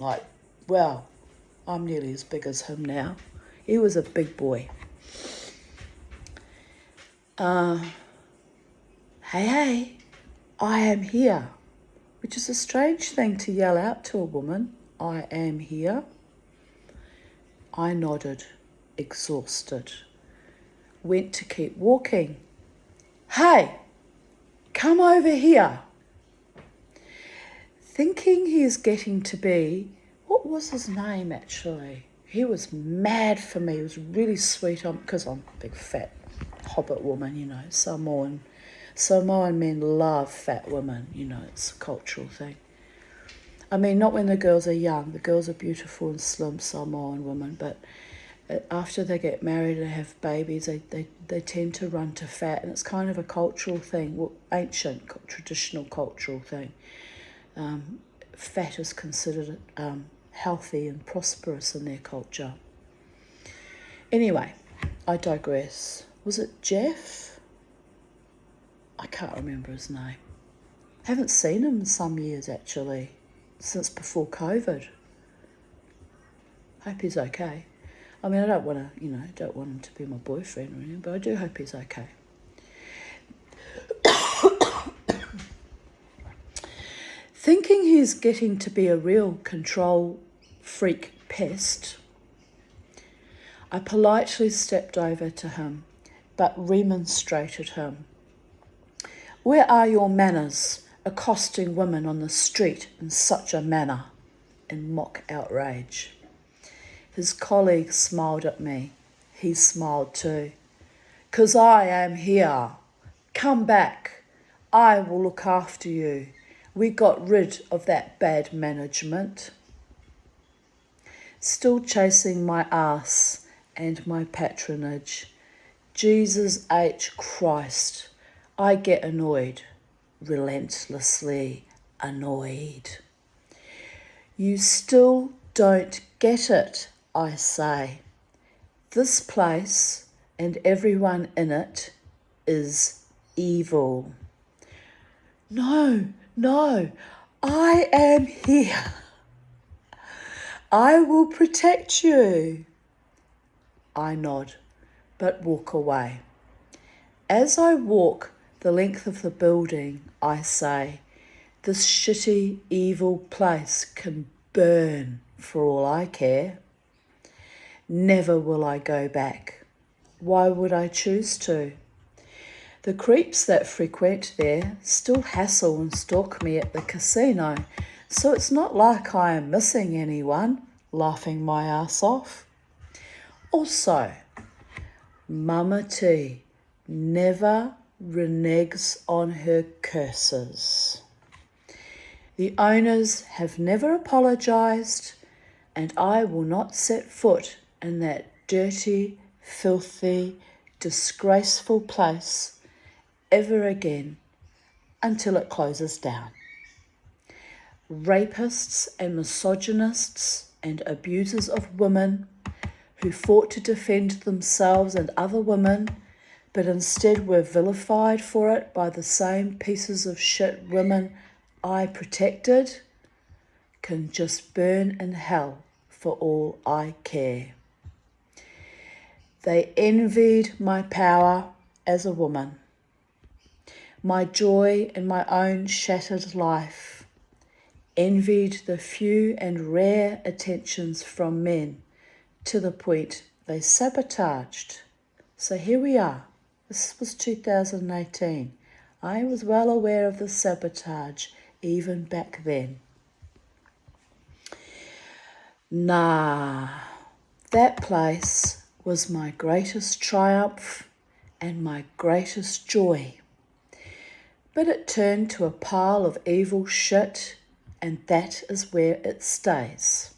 I'm nearly as big as him now. He was a big boy. Hey, I am here, which is a strange thing to yell out to a woman. I am here. I nodded, exhausted. Went to keep walking. Hey, come over here. Thinking he is getting to be, what was his name actually? He was mad for me. He was really sweet because I'm a big fat hobbit woman, you know. Samoan men love fat women, you know, it's a cultural thing. I mean, not when the girls are young. The girls are beautiful and slim Samoan women, but after they get married and have babies, they tend to run to fat, and it's kind of a cultural thing, ancient, traditional cultural thing. Fat is considered healthy and prosperous in their culture. Anyway, I digress. Was it Jeff? I can't remember his name. Haven't seen him in some years, actually, since before COVID. Hope he's okay. I mean, I don't want him to be my boyfriend or anything, but I do hope he's okay. Thinking he's getting to be a real control freak pest, I politely stepped over to him, but remonstrated him. Where are your manners, accosting women on the street in such a manner? In mock outrage. His colleague smiled at me. He smiled too. 'Cause I am here. Come back. I will look after you. We got rid of that bad management. Still chasing my ass and my patronage. Jesus H. Christ. I get annoyed. Relentlessly annoyed. You still don't get it, I say. This place and everyone in it is evil. No, I am here. I will protect you. I nod, but walk away. As I walk the length of the building, I say, this shitty, evil place can burn for all I care. Never will I go back. Why would I choose to? The creeps that frequent there still hassle and stalk me at the casino, so it's not like I am missing anyone, laughing my ass off. Also, Mama T never reneges on her curses. The owners have never apologised, and I will not set foot in that dirty, filthy, disgraceful place ever again until it closes down. Rapists and misogynists and abusers of women who fought to defend themselves and other women, but instead were vilified for it by the same pieces of shit women I protected, can just burn in hell for all I care. They envied my power as a woman, my joy in my own shattered life, envied the few and rare attentions from men to the point they sabotaged. So here we are. This was 2018. I was well aware of the sabotage even back then. Nah, that place was my greatest triumph and my greatest joy. But it turned to a pile of evil shit, and that is where it stays.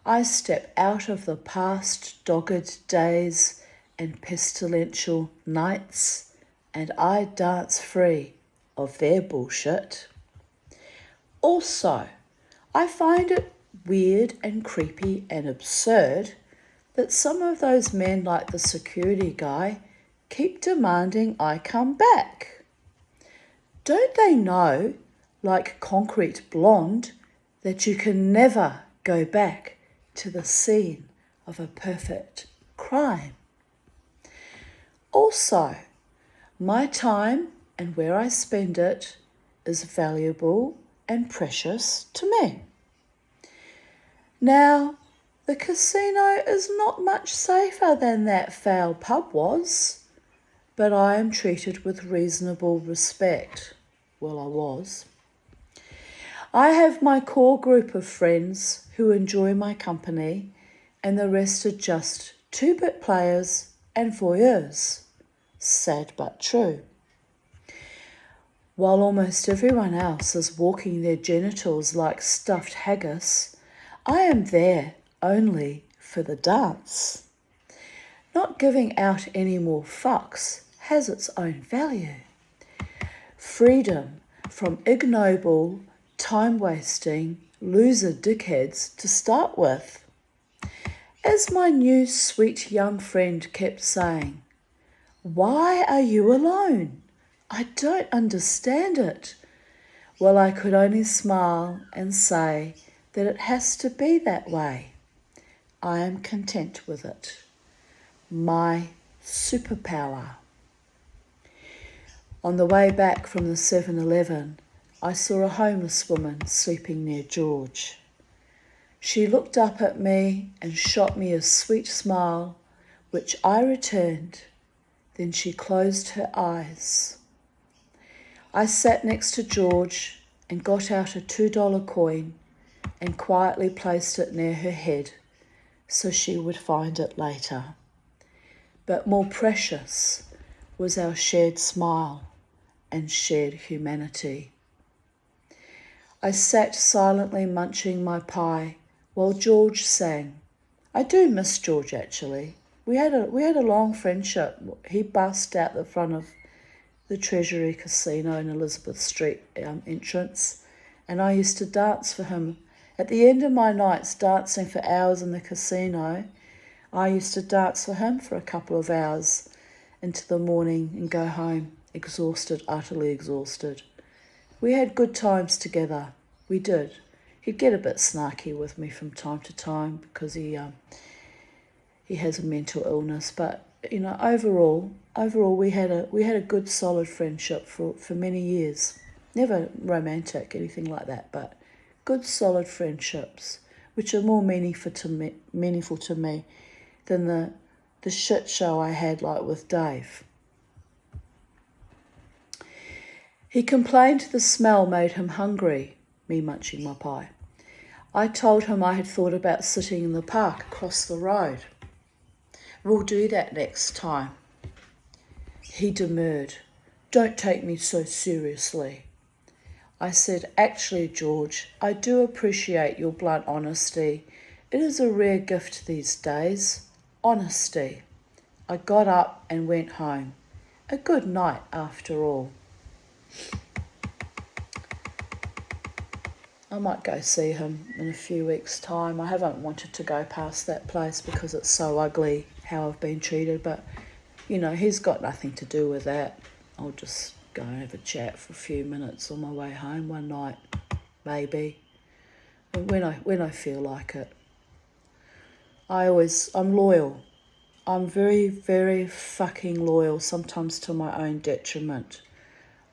I step out of the past dogged days and pestilential nights, and I dance free of their bullshit. Also, I find it weird and creepy and absurd that some of those men, like the security guy, keep demanding I come back. Don't they know, like Concrete Blonde, that you can never go back to the scene of a perfect crime? Also, my time and where I spend it is valuable and precious to me. Now, the casino is not much safer than that foul pub was, but I am treated with reasonable respect. Well, I was. I have my core group of friends who enjoy my company, and the rest are just two-bit players and voyeurs. Sad but true. While almost everyone else is walking their genitals like stuffed haggis, I am there only for the dance. Not giving out any more fucks has its own value. Freedom from ignoble, time-wasting, loser dickheads to start with. As my new sweet young friend kept saying, "Why are you alone? I don't understand it." Well, I could only smile and say that it has to be that way. I am content with it. My superpower. On the way back from the 7-Eleven, I saw a homeless woman sleeping near George. She looked up at me and shot me a sweet smile, which I returned. Then she closed her eyes. I sat next to George and got out a $2 coin and quietly placed it near her head so she would find it later. But more precious was our shared smile and shared humanity. I sat silently munching my pie while George sang. I do miss George, actually. We had a long friendship. He bussed out the front of the Treasury Casino in Elizabeth Street entrance, and I used to dance for him. At the end of my nights dancing for hours in the casino, I used to dance for him for a couple of hours into the morning and go home exhausted, utterly exhausted. We had good times together. We did. He'd get a bit snarky with me from time to time because he has a mental illness, but overall we had a good solid friendship for many years. Never romantic, anything like that, but good solid friendships, which are more meaningful to me than the shit show I had like with Dave. He complained the smell made him hungry, me munching my pie. I told him I had thought about sitting in the park across the road. We'll do that next time. He demurred. Don't take me so seriously. I said, actually, George, I do appreciate your blunt honesty. It is a rare gift these days. Honesty. I got up and went home. A good night after all. I might go see him in a few weeks' time. I haven't wanted to go past that place because it's so ugly how I've been treated, but he's got nothing to do with that. I'll just go and have a chat for a few minutes on my way home one night, maybe, when I feel like it. I'm loyal. I'm very, very fucking loyal, sometimes to my own detriment.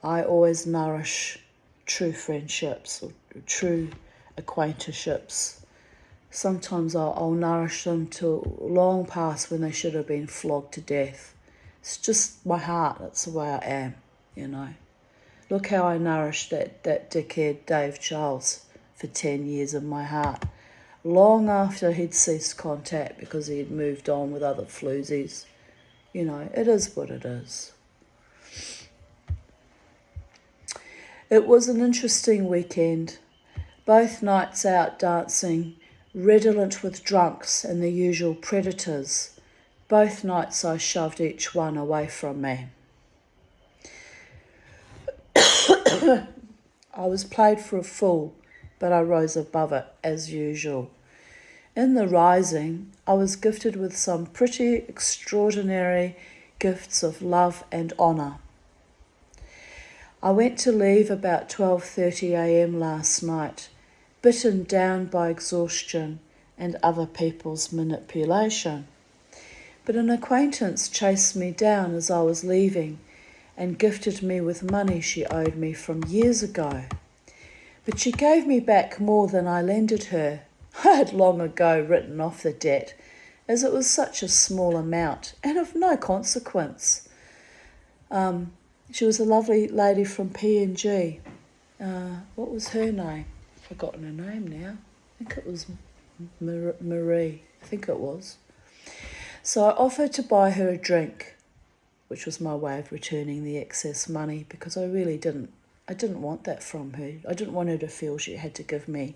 I always nourish true friendships or true acquaintanceships. Sometimes I'll nourish them till long past when they should have been flogged to death. It's just my heart. That's the way I am, Look how I nourished that dickhead Dave Charles for 10 years in my heart. Long after he'd ceased contact because he had moved on with other floozies. It is what it is. It was an interesting weekend. Both nights out dancing, redolent with drunks and the usual predators. Both nights I shoved each one away from me. I was played for a fool, but I rose above it as usual. In the rising, I was gifted with some pretty extraordinary gifts of love and honour. I went to leave about 12:30 a.m. last night, bitten down by exhaustion and other people's manipulation. But an acquaintance chased me down as I was leaving and gifted me with money she owed me from years ago. But she gave me back more than I lended her. I had long ago written off the debt, as it was such a small amount and of no consequence. She was a lovely lady from P&G. What was her name? forgotten her name now. I think it was Marie. I think it was. So I offered to buy her a drink, which was my way of returning the excess money, because I really didn't want that from her. I didn't want her to feel she had to give me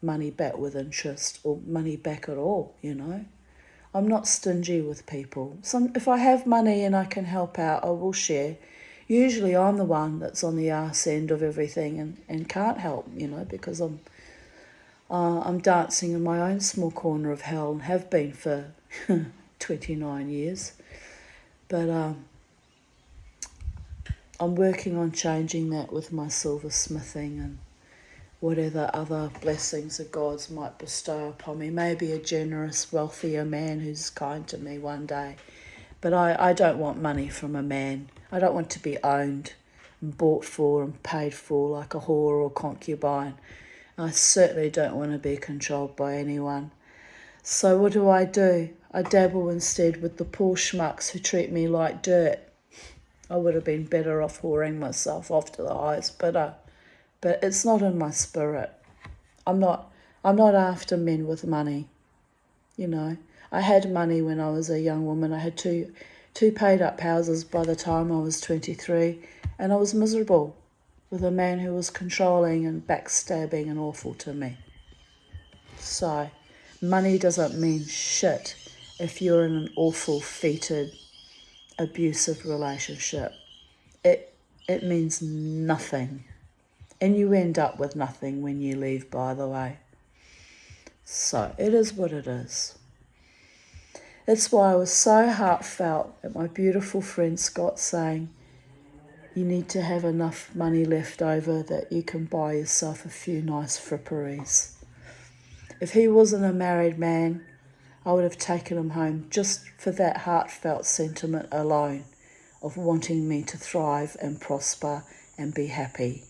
money back with interest or money back at all, you know. I'm not stingy with people. If I have money and I can help out, I will share. Usually I'm the one that's on the arse end of everything and can't help, you know, because I'm dancing in my own small corner of hell and have been for 29 years. But I'm working on changing that with my silversmithing and whatever other blessings the gods might bestow upon me. Maybe a generous, wealthier man who's kind to me one day. But I don't want money from a man. I don't want to be owned and bought for and paid for like a whore or concubine. I certainly don't want to be controlled by anyone. So what do? I dabble instead with the poor schmucks who treat me like dirt. I would have been better off whoring myself off to the highest bidder. But it's not in my spirit. I'm not after men with money. You know, I had money when I was a young woman. I had two paid up houses by the time I was 23, and I was miserable with a man who was controlling and backstabbing and awful to me. So, money doesn't mean shit if you're in an awful, fetid, abusive relationship. It means nothing. And you end up with nothing when you leave, by the way. So it is what it is. That's why I was so heartfelt at my beautiful friend Scott saying, you need to have enough money left over that you can buy yourself a few nice fripperies. If he wasn't a married man, I would have taken him home just for that heartfelt sentiment alone of wanting me to thrive and prosper and be happy.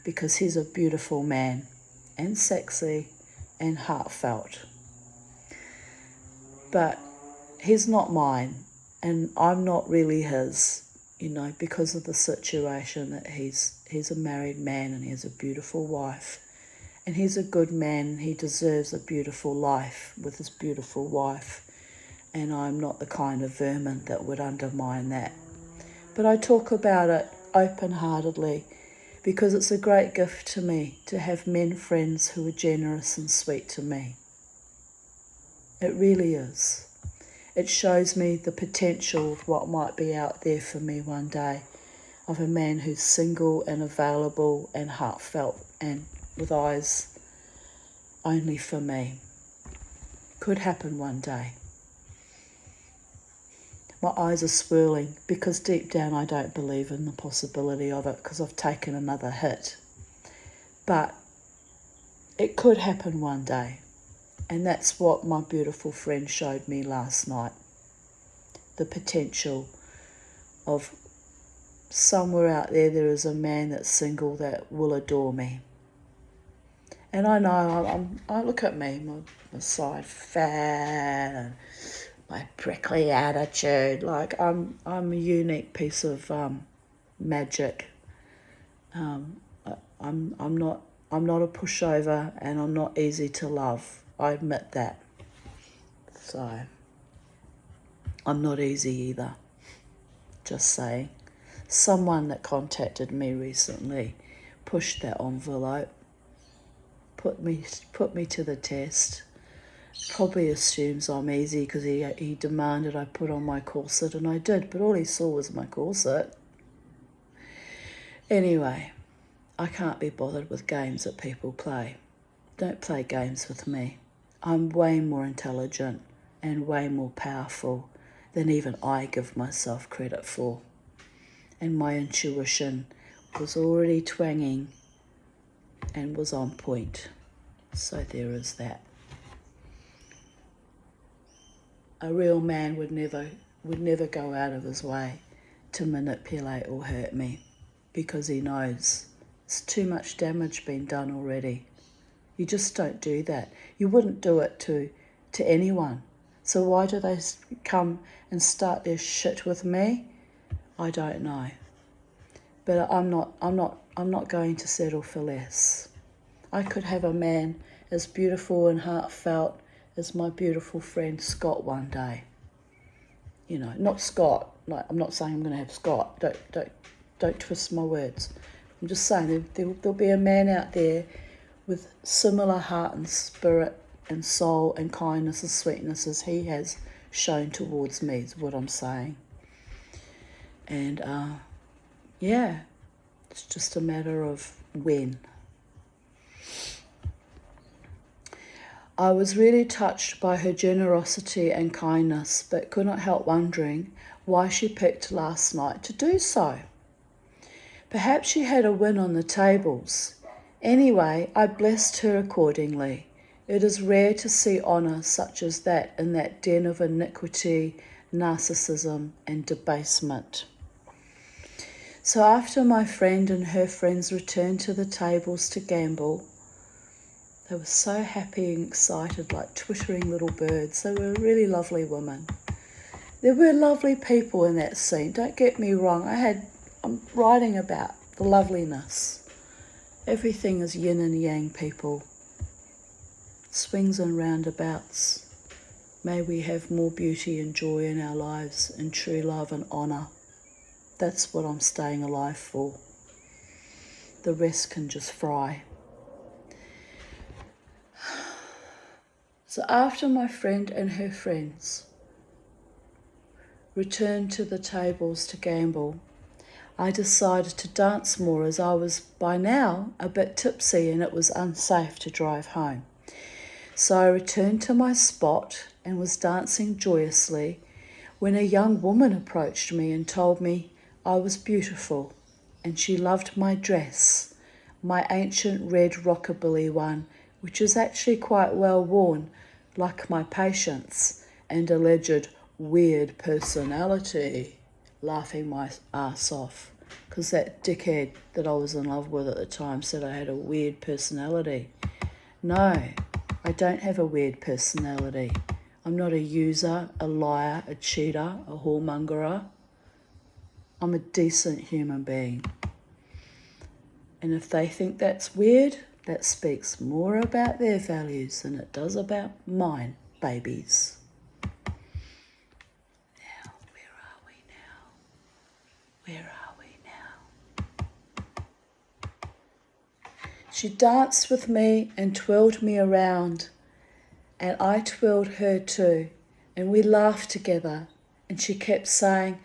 Because he's a beautiful man and sexy and heartfelt. But he's not mine and I'm not really his, you know, because of the situation that he's a married man and he has a beautiful wife. And he's a good man and he deserves a beautiful life with his beautiful wife. And I'm not the kind of vermin that would undermine that. But I talk about it open-heartedly because it's a great gift to me to have men friends who are generous and sweet to me. It really is. It shows me the potential of what might be out there for me one day, of a man who's single and available and heartfelt and with eyes only for me. Could happen one day. My eyes are swirling because deep down I don't believe in the possibility of it because I've taken another hit. But it could happen one day. And that's what my beautiful friend showed me last night. The potential of somewhere out there is a man that's single that will adore me. And I know, I look at me, my side fat and my prickly attitude, like I'm a unique piece of magic. I'm not a pushover and I'm not easy to love. I admit that. So I'm not easy either. Just saying. Someone that contacted me recently pushed that envelope, put me to the test. Probably assumes I'm easy because he demanded I put on my corset, and I did, but all he saw was my corset. Anyway, I can't be bothered with games that people play. Don't play games with me. I'm way more intelligent and way more powerful than even I give myself credit for. And my intuition was already twanging and was on point. So there is that. A real man would never go out of his way to manipulate or hurt me because he knows there's too much damage been done already. You just don't do that. You wouldn't do it to anyone. So why do they come and start their shit with me? I don't know. But I'm not going to settle for less. I could have a man as beautiful and heartfelt as my beautiful friend Scott one day. You know, not Scott. Like, I'm not saying I'm going to have Scott. Don't twist my words. I'm just saying there'll be a man out there with similar heart and spirit and soul and kindness and sweetness as he has shown towards me, is what I'm saying. And yeah, it's just a matter of when. I was really touched by her generosity and kindness, but could not help wondering why she picked last night to do so. Perhaps she had a win on the tables. Anyway, I blessed her accordingly. It is rare to see honour such as that in that den of iniquity, narcissism and debasement. So after my friend and her friends returned to the tables to gamble, they were so happy and excited, like twittering little birds. They were really lovely women. There were lovely people in that scene, don't get me wrong. I'm writing about the loveliness. Everything is yin and yang, people. Swings and roundabouts. May we have more beauty and joy in our lives and true love and honour. That's what I'm staying alive for. The rest can just fry. So after my friend and her friends returned to the tables to gamble, I decided to dance more as I was by now a bit tipsy and it was unsafe to drive home. So I returned to my spot and was dancing joyously when a young woman approached me and told me I was beautiful and she loved my dress, my ancient red rockabilly one, which is actually quite well worn, like my patience and alleged weird personality. Laughing my ass off, because that dickhead that I was in love with at the time said I had a weird personality. No, I don't have a weird personality. I'm not a user, a liar, a cheater, a whoremongerer. I'm a decent human being. And if they think that's weird, that speaks more about their values than it does about mine, babies. Where are we now? She danced with me and twirled me around, and I twirled her too, and we laughed together, and she kept saying,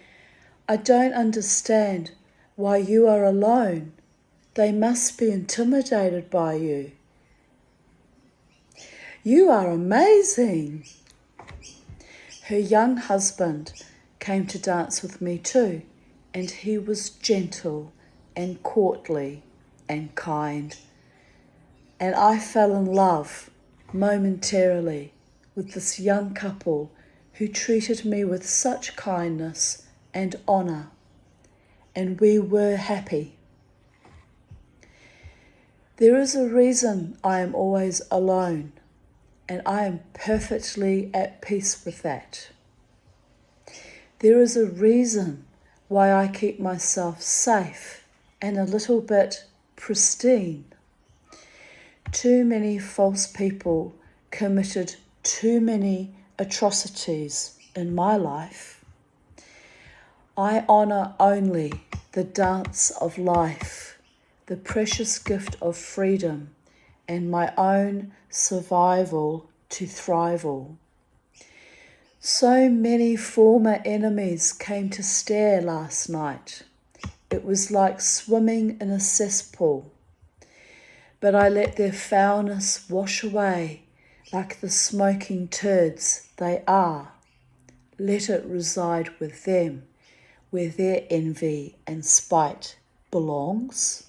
I don't understand why you are alone. They must be intimidated by you. You are amazing. Her young husband came to dance with me too, and he was gentle and courtly and kind. And I fell in love momentarily with this young couple who treated me with such kindness and honour, and we were happy. There is a reason I am always alone, and I am perfectly at peace with that. There is a reason why I keep myself safe and a little bit pristine. Too many false people committed too many atrocities in my life. I honour only the dance of life, the precious gift of freedom, and my own survival to thrival. So many former enemies came to stare last night. It was like swimming in a cesspool. But I let their foulness wash away like the smoking turds they are. Let it reside with them, where their envy and spite belongs.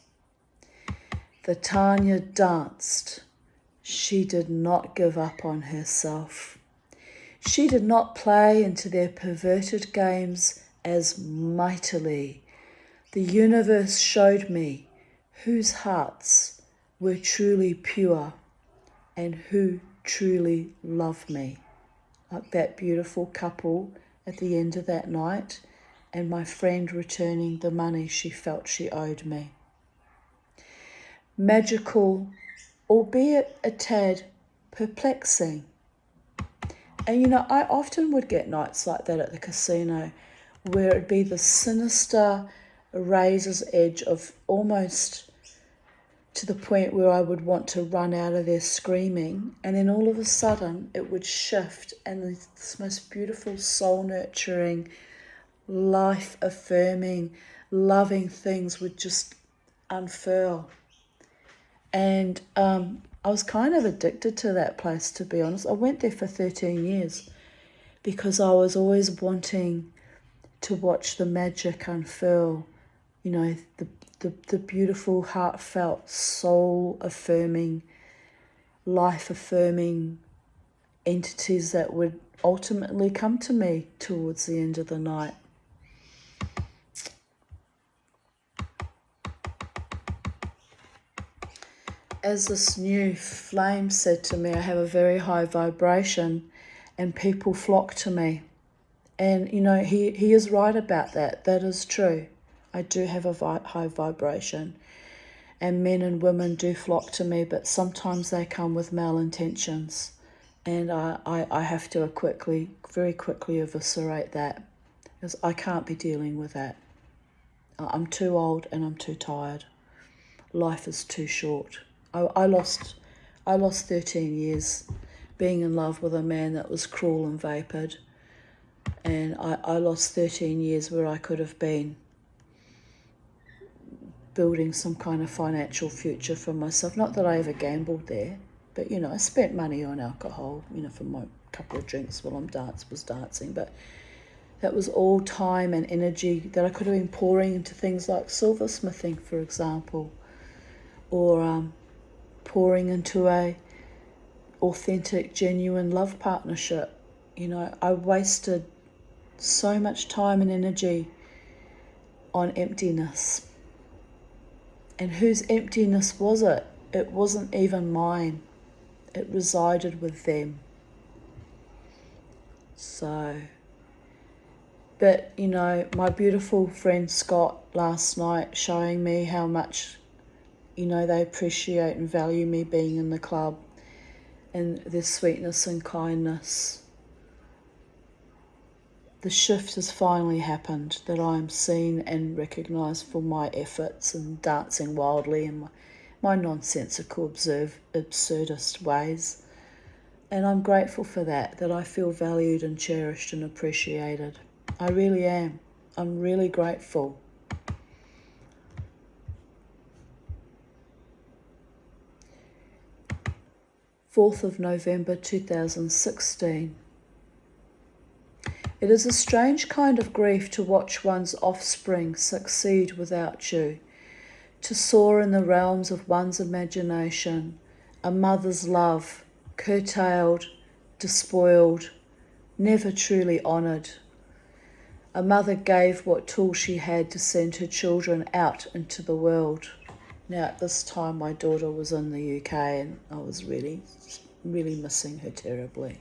The Tanya danced. She did not give up on herself. She did not play into their perverted games as mightily. The universe showed me whose hearts were truly pure and who truly loved me. Like that beautiful couple at the end of that night and my friend returning the money she felt she owed me. Magical albeit a tad perplexing. And I often would get nights like that at the casino, where it'd be the sinister razor's edge of almost to the point where I would want to run out of there screaming, and then all of a sudden it would shift, and this most beautiful, soul-nurturing, life-affirming, loving things would just unfurl. And I was kind of addicted to that place, to be honest. I went there for 13 years because I was always wanting to watch the magic unfurl, the beautiful, heartfelt, soul-affirming, life-affirming entities that would ultimately come to me towards the end of the night. As this new flame said to me, I have a very high vibration and people flock to me. And, he is right about that. That is true. I do have a high vibration, and men and women do flock to me, but sometimes they come with malintentions, and I have to very quickly eviscerate that, because I can't be dealing with that. I'm too old and I'm too tired. Life is too short. I lost 13 years being in love with a man that was cruel and vapid, and I lost 13 years where I could have been building some kind of financial future for myself. Not that I ever gambled there, but I spent money on alcohol, for my couple of drinks while was dancing, but that was all time and energy that I could have been pouring into things like silversmithing, for example, or pouring into a authentic, genuine love partnership. I wasted so much time and energy on emptiness. And whose emptiness was it? It wasn't even mine. It resided with them. So, but my beautiful friend Scott last night showing me how much, they appreciate and value me being in the club, and their sweetness and kindness. The shift has finally happened, that I am seen and recognised for my efforts and dancing wildly in my nonsensical, absurdist ways. And I'm grateful for that I feel valued and cherished and appreciated. I really am. I'm really grateful. November 4th, 2016. It is a strange kind of grief to watch one's offspring succeed without you, to soar in the realms of one's imagination, a mother's love, curtailed, despoiled, never truly honoured. A mother gave what tool she had to send her children out into the world. Now at this time my daughter was in the UK and I was really, really missing her terribly.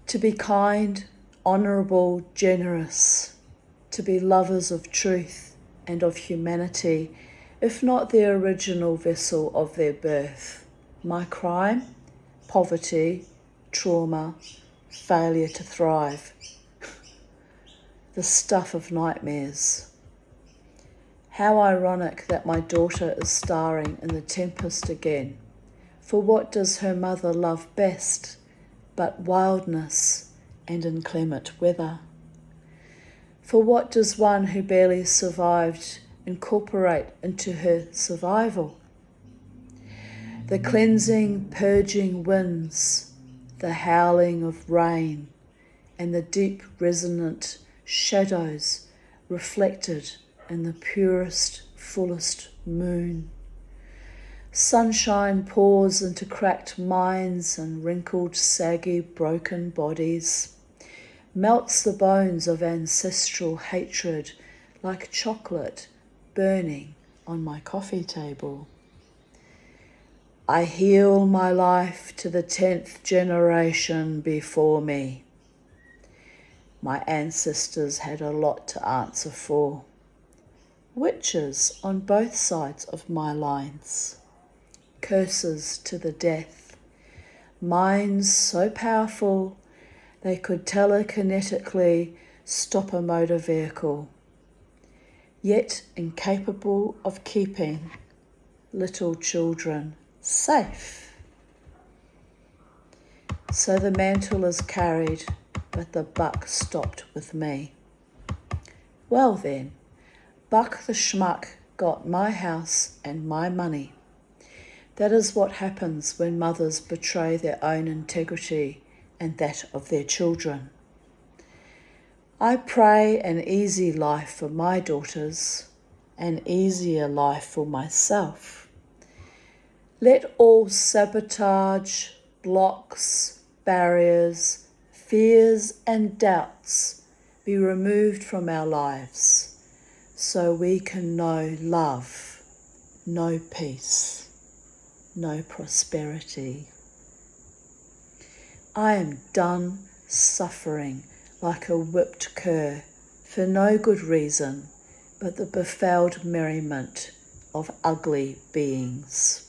To be kind, honourable, generous, to be lovers of truth and of humanity, if not the original vessel of their birth. My crime? Poverty, trauma, failure to thrive. The stuff of nightmares. How ironic that my daughter is starring in The Tempest again. For what does her mother love best but wildness and inclement weather? For what does one who barely survived incorporate into her survival? The cleansing, purging winds, the howling of rain, and the deep resonant shadows reflected in the purest, fullest moon. Sunshine pours into cracked minds and wrinkled, saggy, broken bodies, melts the bones of ancestral hatred like chocolate burning on my coffee table. I heal my life to the 10th generation before me. My ancestors had a lot to answer for. witches on both sides of my lines, curses to the death, minds so powerful they could telekinetically stop a motor vehicle, yet incapable of keeping little children safe. So the mantle is carried, but the buck stopped with me. Well then, Buck the schmuck got my house and my money. That is what happens when mothers betray their own integrity and that of their children. I pray an easy life for my daughters, an easier life for myself. Let all sabotage, blocks, barriers, fears and doubts be removed from our lives so we can know love, know peace, know prosperity. I am done suffering like a whipped cur for no good reason but the befouled merriment of ugly beings.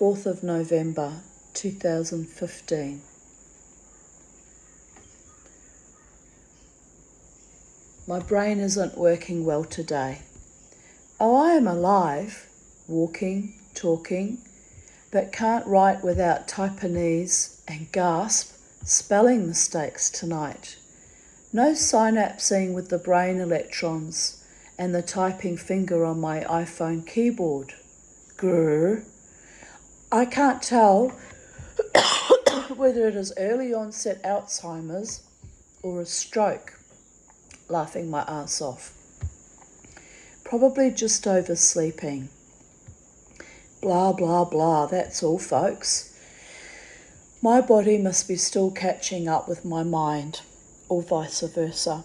4th of November 2015. My brain isn't working well today. Oh, I am alive, walking, talking, but can't write without typanese and gasp spelling mistakes tonight. No synapsing with the brain electrons and the typing finger on my iPhone keyboard. Grrr. I can't tell whether it is early onset Alzheimer's or a stroke. Laughing my ass off. Probably just oversleeping. Blah, blah, blah, that's all, folks. My body must be still catching up with my mind, or vice versa.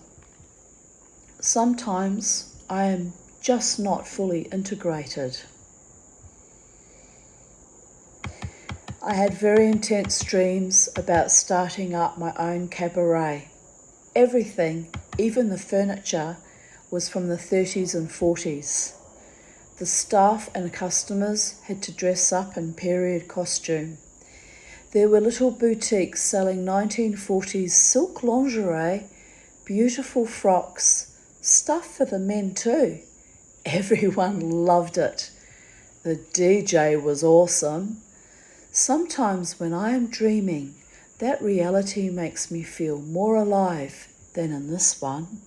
Sometimes I am just not fully integrated. I had very intense dreams about starting up my own cabaret. Everything, even the furniture, was from the 30s and 40s. The staff and customers had to dress up in period costume. There were little boutiques selling 1940s silk lingerie, beautiful frocks, stuff for the men too. Everyone loved it. The DJ was awesome. Sometimes when I am dreaming, that reality makes me feel more alive than in this one.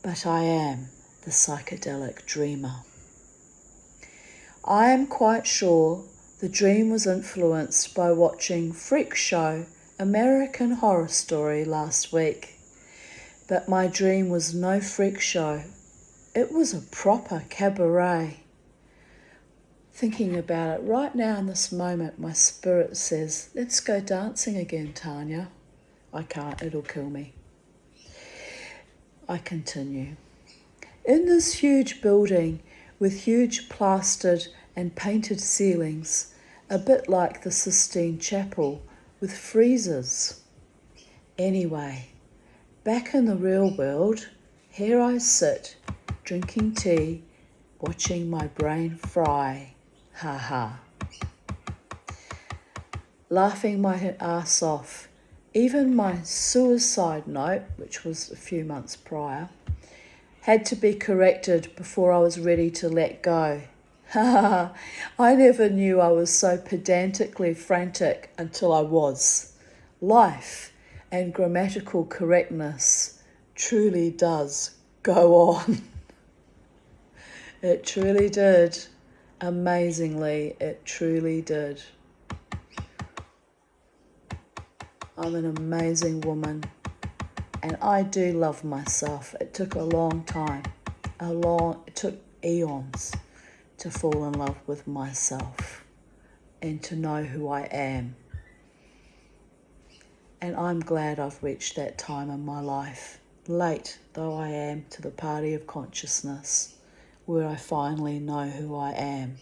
But I am the psychedelic dreamer. I am quite sure the dream was influenced by watching Freak Show American Horror Story last week. But my dream was no freak show. It was a proper cabaret. Thinking about it right now in this moment, my spirit says, let's go dancing again, Tanya. I can't, it'll kill me. I continue. In this huge building with huge plastered and painted ceilings, a bit like the Sistine Chapel with freezers. Anyway, back in the real world, here I sit, drinking tea, watching my brain fry. Ha ha. Laughing my ass off. Even my suicide note, which was a few months prior, had to be corrected before I was ready to let go. Ha ha. I never knew I was so pedantically frantic until I was. Life and grammatical correctness truly does go on. It truly did. Amazingly, it truly did. I'm an amazing woman, and I do love myself. It took a long time, it took eons to fall in love with myself and to know who I am. And I'm glad I've reached that time in my life, late though I am to the party of consciousness, where I finally know who I am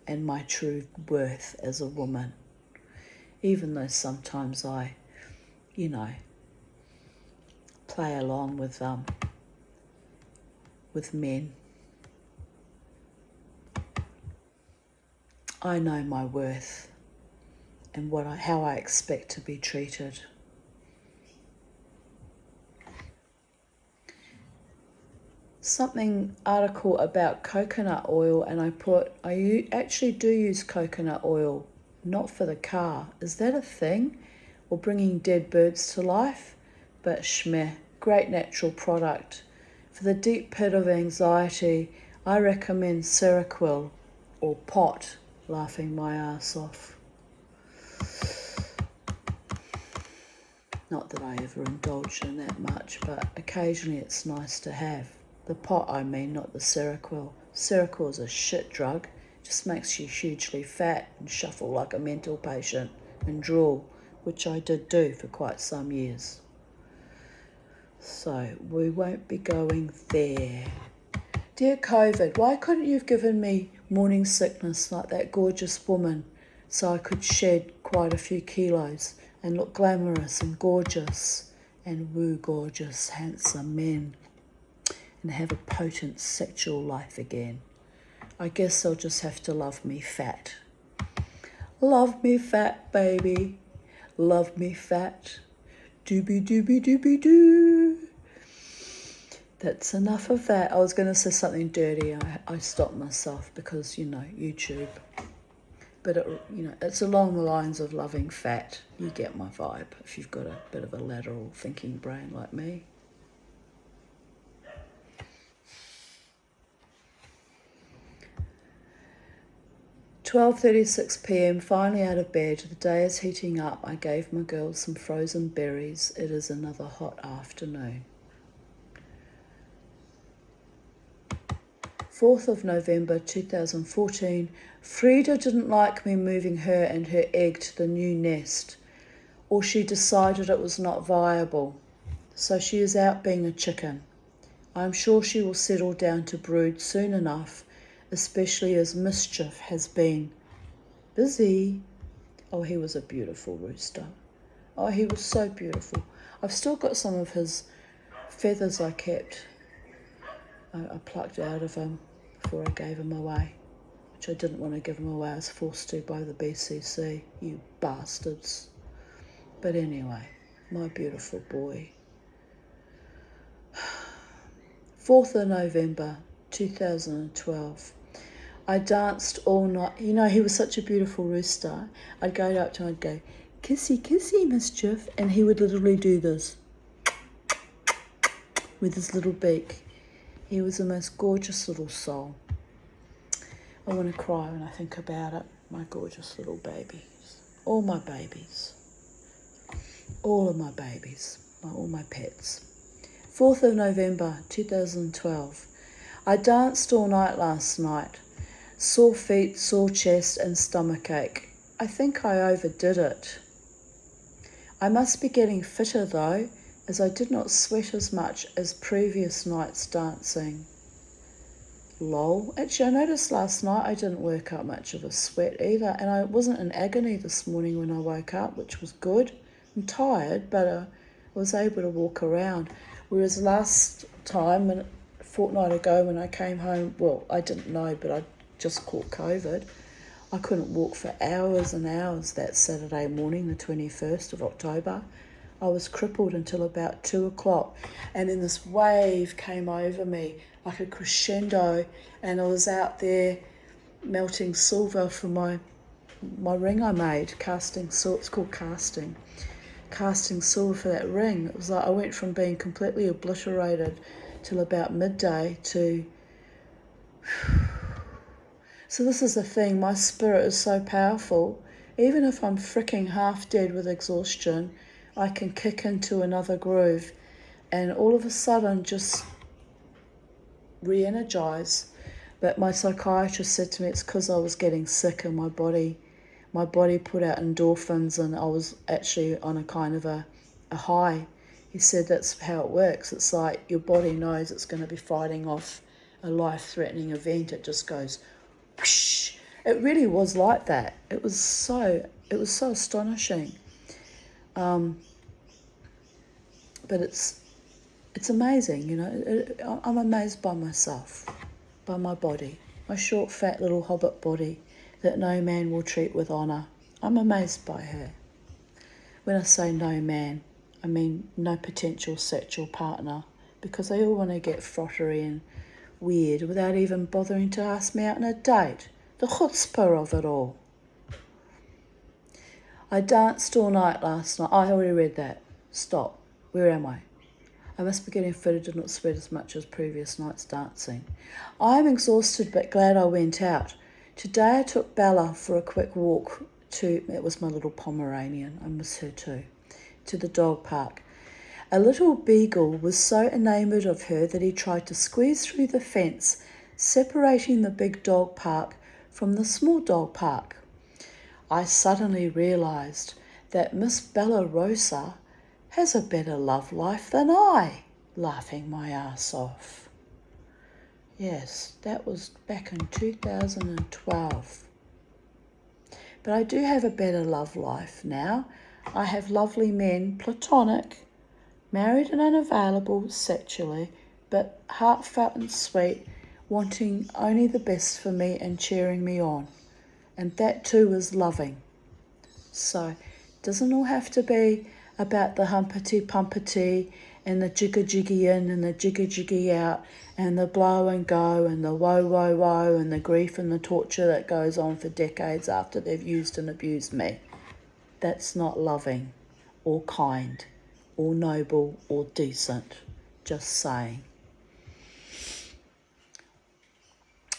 and my true worth as a woman. even though sometimes I, play along with men. I know my worth and how I expect to be treated. Something article about coconut oil, and I actually do use coconut oil, not for the car. Is that a thing? Or bringing dead birds to life? But shmeh, great natural product. For the deep pit of anxiety, I recommend Seroquel or pot, laughing my ass off. Not that I ever indulge in that much, but occasionally it's nice to have. The pot, I mean, not the Seroquel. Seroquel is a shit drug. Just makes you hugely fat and shuffle like a mental patient and drool, which I did do for quite some years. So we won't be going there. Dear COVID, why couldn't you have given me morning sickness like that gorgeous woman so I could shed quite a few kilos and look glamorous and gorgeous and woo gorgeous, handsome men and have a potent sexual life again? I guess they'll just have to love me fat. Love me fat, baby. Love me fat. Doobie doobie doobie doo. That's enough of that. I was going to say something dirty. I stopped myself because, YouTube. But, it's along the lines of loving fat. You get my vibe if you've got a bit of a lateral thinking brain like me. 12:36 p.m, finally out of bed. The day is heating up. I gave my girls some frozen berries. It is another hot afternoon. 4th of November 2014. Frida didn't like me moving her and her egg to the new nest, or she decided it was not viable. So she is out being a chicken. I am sure she will settle down to brood soon enough, especially as Mischief has been busy. Oh, he was a beautiful rooster. Oh, he was so beautiful. I've still got some of his feathers I kept. I plucked out of him before I gave him away, which I didn't want to give him away. I was forced to by the BCC, you bastards. But anyway, my beautiful boy. 4th of November 2012. I danced all night. He was such a beautiful rooster. I'd go up to him, I'd go, kissy, kissy, Mischief. And he would literally do this with his little beak. He was the most gorgeous little soul. I want to cry when I think about it. My gorgeous little babies. All my babies. All of my babies. All my pets. 4th of November 2012. I danced all night last night. Sore feet, sore chest and stomachache. I think I overdid it. I must be getting fitter though, as I did not sweat as much as previous nights dancing. Lol. Actually, I noticed last night I didn't work up much of a sweat either, and I wasn't in agony this morning when I woke up, which was good. I'm tired, but I was able to walk around. Whereas last time, a fortnight ago when I came home, well, I didn't know, but I just caught COVID. I couldn't walk for hours and hours that Saturday morning, the 21st of October. I was crippled until about 2 o'clock, and then this wave came over me like a crescendo, and I was out there melting silver for my ring I made, casting silver. It's called casting silver for that ring. It was like I went from being completely obliterated till about midday to... So this is the thing, my spirit is so powerful. Even if I'm freaking half dead with exhaustion, I can kick into another groove and all of a sudden just re-energize. But my psychiatrist said to me it's because I was getting sick and my body put out endorphins and I was actually on a kind of a high. He said that's how it works. It's like your body knows it's going to be fighting off a life-threatening event. It just goes whoosh. It really was like that. It It was so astonishing. But it's amazing, you know. I'm amazed by myself, by my body, my short, fat little hobbit body that no man will treat with honour. I'm amazed by her. When I say no man, I mean no potential sexual partner, because they all want to get frottery and weird without even bothering to ask me out on a date. The chutzpah of it all. I danced all night last night. I already read that. Stop. Where am I? I must be getting fitted to not sweat as much as previous night's dancing. I am exhausted but glad I went out. Today I took Bella for a quick walk it was my little Pomeranian, I miss her too, to the dog park. A little beagle was so enamoured of her that he tried to squeeze through the fence, separating the big dog park from the small dog park. I suddenly realised that Miss Bella Rosa has a better love life than I, laughing my ass off. Yes, that was back in 2012. But I do have a better love life now. I have lovely men, platonic, married and unavailable sexually, but heartfelt and sweet, wanting only the best for me and cheering me on. And that too is loving. So it doesn't all have to be about the humpity-pumpity and the jiggy in and the jiggy out and the blow and go and the woe and the grief and the torture that goes on for decades after they've used and abused me. That's not loving or kind or noble or decent. Just saying.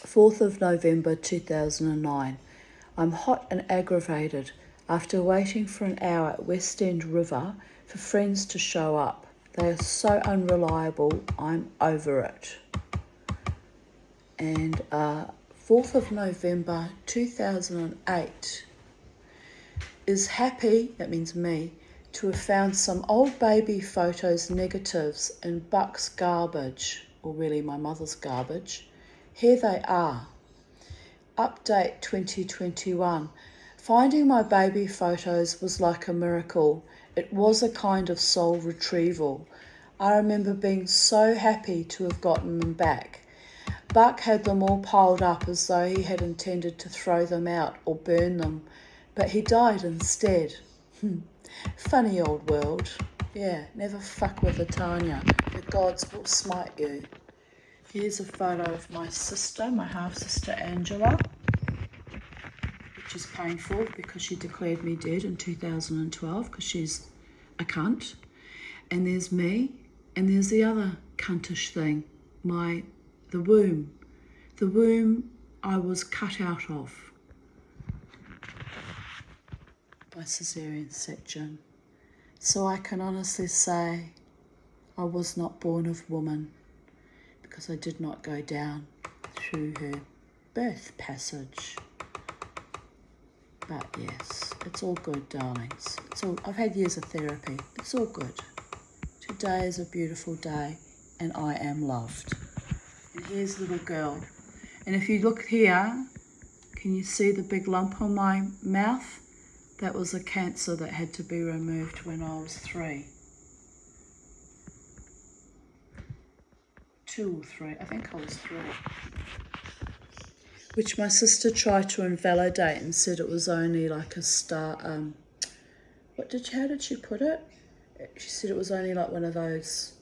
4th of November 2009. I'm hot and aggravated after waiting for an hour at West End River for friends to show up. They are so unreliable, I'm over it. And 4th of November 2008 is happy, that means me, to have found some old baby photos negatives in Buck's garbage, or really my mother's garbage. Here they are. Update 2021. Finding my baby photos was like a miracle. It was a kind of soul retrieval. I remember being so happy to have gotten them back. Buck had them all piled up as though he had intended to throw them out or burn them, but he died instead. Funny old world. Yeah, never fuck with the Tanya. The gods will smite you. Here's a photo of my sister, my half-sister Angela, which is painful because she declared me dead in 2012 because she's a cunt. And there's me, and there's the other cuntish thing, the womb. The womb I was cut out of by caesarean section. So I can honestly say I was not born of woman because I did not go down through her birth passage. But yes, it's all good, darlings. I've had years of therapy. It's all good. Today is a beautiful day, and I am loved. And here's little girl. And if you look here, can you see the big lump on my mouth? That was a cancer that had to be removed when I was 3. 2 or 3, I think I was 3. Which my sister tried to invalidate and said it was only like a star, how did she put it? She said it was only like one of those,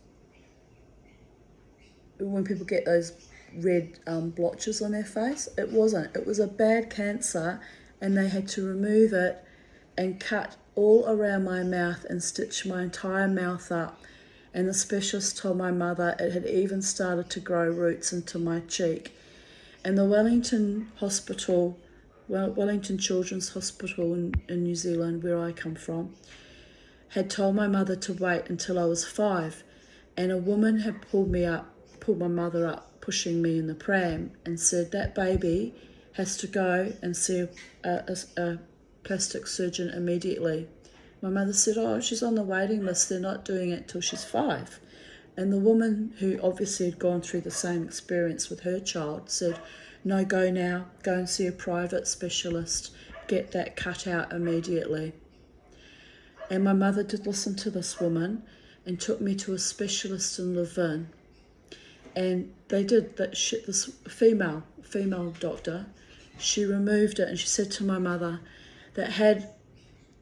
when people get those red blotches on their face. It wasn't. It was a bad cancer, and they had to remove it and cut all around my mouth and stitch my entire mouth up. And the specialist told my mother it had even started to grow roots into my cheek. And the Wellington Children's Hospital in New Zealand, where I come from, had told my mother to wait until I was 5. And a woman had pulled my mother up, pushing me in the pram, and said, that baby has to go and see a plastic surgeon immediately. My mother said, oh, she's on the waiting list. They're not doing it till she's 5. And the woman, who obviously had gone through the same experience with her child, said, no, go now, go and see a private specialist get that cut out immediately. And my mother did listen to this woman and took me to a specialist in Levin. And they did that. This female doctor, she removed it, and she said to my mother that had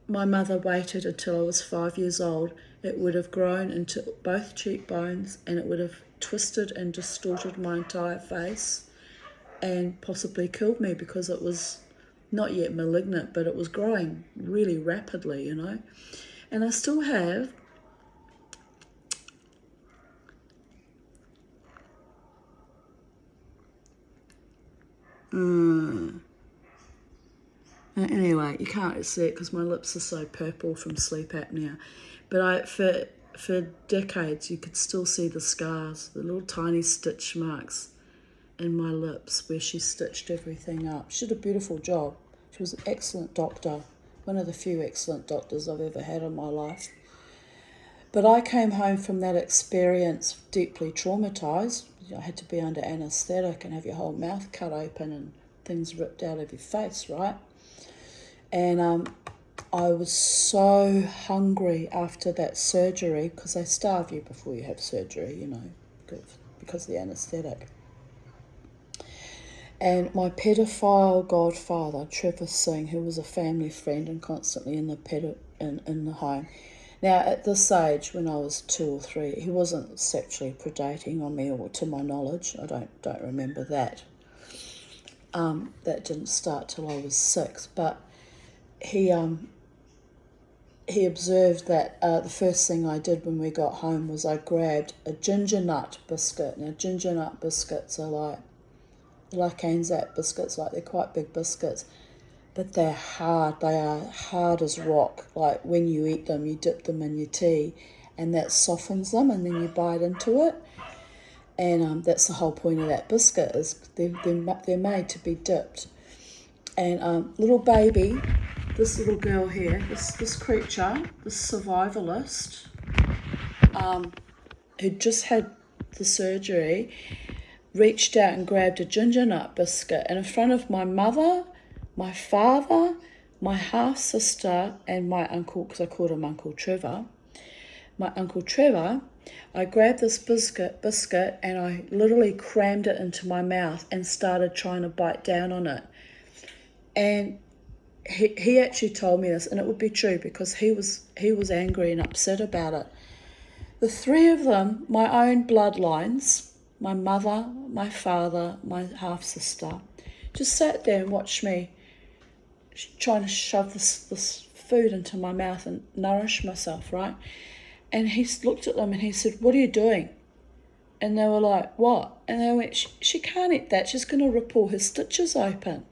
my mother waited until I was 5 years old, it would have grown into both cheekbones, and it would have twisted and distorted my entire face and possibly killed me, because it was not yet malignant, but it was growing really rapidly, you know. And I still have anyway, you can't see it because my lips are so purple from sleep apnea. But for decades, you could still see the scars, the little tiny stitch marks in my lips where she stitched everything up. She did a beautiful job. She was an excellent doctor, one of the few excellent doctors I've ever had in my life. But I came home from that experience deeply traumatised. I had to be under anaesthetic and have your whole mouth cut open and things ripped out of your face, right? And I was so hungry after that surgery, because they starve you before you have surgery, you know, because of the anaesthetic. And my pedophile godfather, Trevor Singh, who was a family friend and constantly in the home. Now, at this age, when I was 2 or 3, he wasn't sexually predating on me, or to my knowledge. I don't remember that. That didn't start till I was 6. But he observed that the first thing I did when we got home was I grabbed a ginger nut biscuit. Now, ginger nut biscuits are like Anzac biscuits, like they're quite big biscuits, but they're hard. They are hard as rock. Like when you eat them, you dip them in your tea, and that softens them, and then you bite into it. And that's the whole point of that biscuit, is they're made to be dipped. And little baby, this little girl here, this creature, this survivalist, who just had the surgery, reached out and grabbed a ginger nut biscuit, and in front of my mother, my father, my half-sister, and my uncle, because I called him Uncle Trevor, my Uncle Trevor, I grabbed this biscuit and I literally crammed it into my mouth and started trying to bite down on it. And he actually told me this, and it would be true, because he was angry and upset about it. The three of them, my own bloodlines, my mother, my father, my half-sister, just sat there and watched me trying to shove this food into my mouth and nourish myself, right? And he looked at them and he said, "What are you doing?" And they were like, "What?" And they went, she can't eat that. She's going to rip all her stitches open."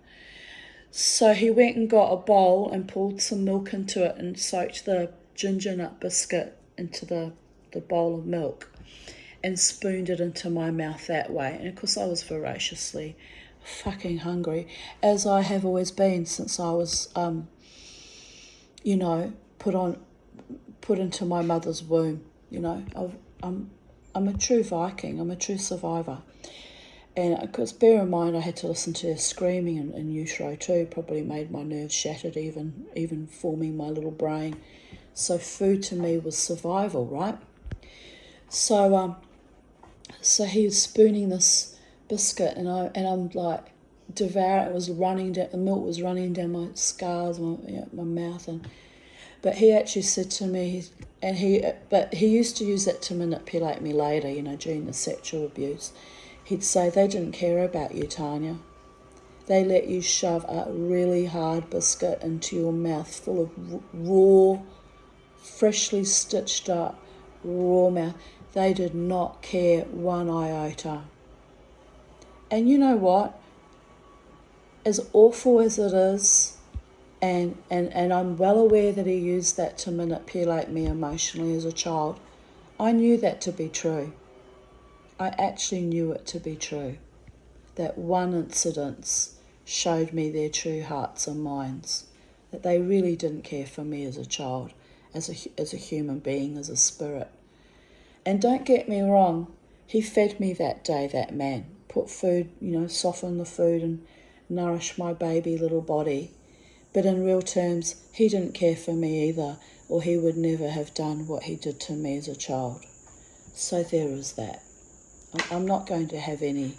So he went and got a bowl and poured some milk into it and soaked the ginger nut biscuit into the bowl of milk and spooned it into my mouth that way. And of course I was voraciously fucking hungry, as I have always been since I was, put into my mother's womb. You know, I'm a true Viking. I'm a true survivor. And of course, bear in mind, I had to listen to her screaming in utero too. Probably made my nerves shattered, even forming my little brain. So food to me was survival, right? So he was spooning this biscuit, and I'm like devouring. It was running down. The milk was running down my scars, my mouth, but he actually said to me, but he used to use that to manipulate me later. You know, during the sexual abuse, he'd say, "They didn't care about you, Tanya. They let you shove a really hard biscuit into your mouth, full of raw, freshly stitched up, raw mouth. They did not care one iota." And you know what? As awful as it is, and I'm well aware that he used that to manipulate me emotionally as a child, I knew that to be true. I actually knew it to be true. That one incident showed me their true hearts and minds, that they really didn't care for me as a child, as a human being, as a spirit. And don't get me wrong, he fed me that day, that man. Put food, soften the food and nourish my baby little body. But in real terms, he didn't care for me either, or he would never have done what he did to me as a child. So there is that. I'm not going to have any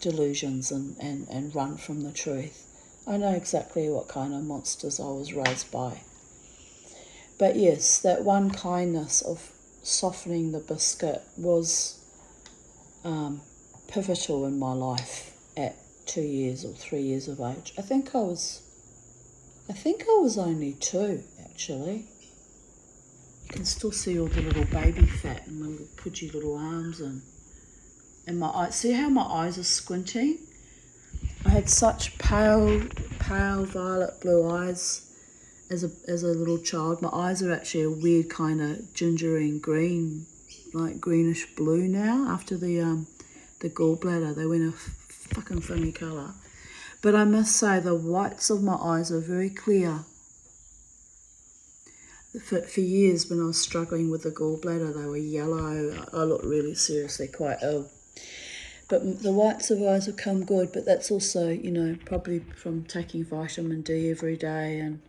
delusions and run from the truth. I know exactly what kind of monsters I was raised by. But yes, that one kindness of softening the biscuit was pivotal in my life at 2 years or 3 years of age. I think I was only 2, actually. You can still see all the little baby fat and my little pudgy little arms and my eyes. See how my eyes are squinting? I had such pale violet blue eyes as a little child. My eyes are actually a weird kind of gingery and green, like greenish blue now after the gallbladder. They went a fucking funny colour. But I must say the whites of my eyes are very clear. For years when I was struggling with the gallbladder, they were yellow. I looked really seriously quite ill. But the whites of eyes have come good, but that's also, probably from taking vitamin D every day and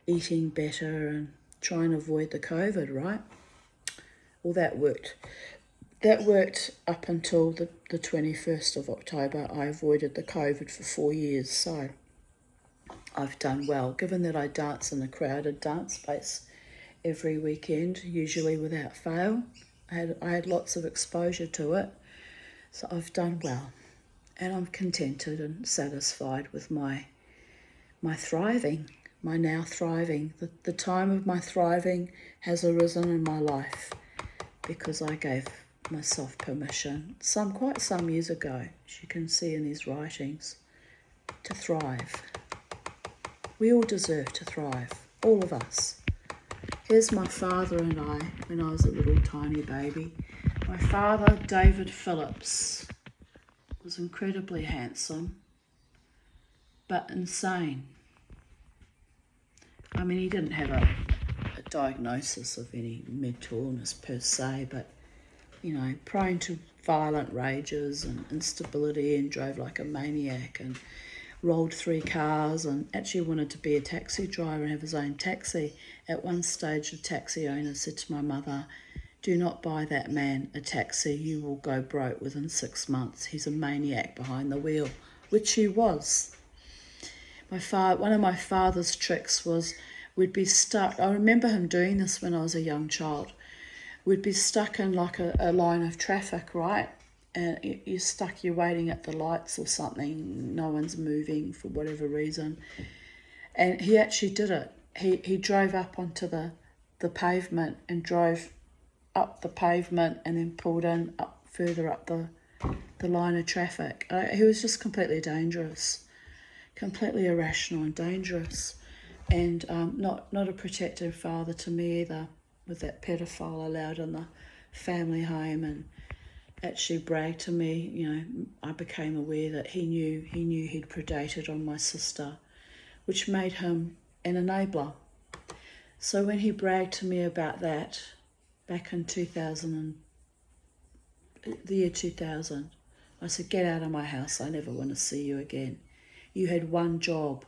eating better and trying to avoid the COVID, right? Well, that worked. That worked up until the 21st of October. I avoided the COVID for 4 years, so I've done well. Given that I dance in a crowded dance space every weekend, usually without fail, I had lots of exposure to it, so I've done well. And I'm contented and satisfied with my thriving, my now thriving. The time of my thriving has arisen in my life because I gave myself permission quite some years ago, as you can see in these writings, to thrive. We all deserve to thrive, all of us. Here's my father and I when I was a little tiny baby. My father, David Phillips, was incredibly handsome, but insane. I mean, he didn't have a diagnosis of any mental illness per se, but, prone to violent rages and instability, and drove like a maniac and rolled 3 cars and actually wanted to be a taxi driver and have his own taxi. At one stage, the taxi owner said to my mother, "Do not buy that man a taxi, you will go broke within 6 months. He's a maniac behind the wheel," which he was. One of my father's tricks was we'd be stuck. I remember him doing this when I was a young child. We'd be stuck in like a line of traffic, right? And you're stuck, you're waiting at the lights or something, no one's moving for whatever reason. And he actually did it. He drove up onto the pavement and drove up the pavement and then pulled in further up the line of traffic. He was just completely dangerous, completely irrational and dangerous, and not a protective father to me either, with that pedophile allowed in the family home, and actually bragged to me. I became aware that he knew he'd predated on my sister, which made him an enabler. So when he bragged to me about that back in the year 2000, I said, "Get out of my house, I never want to see you again. You had one job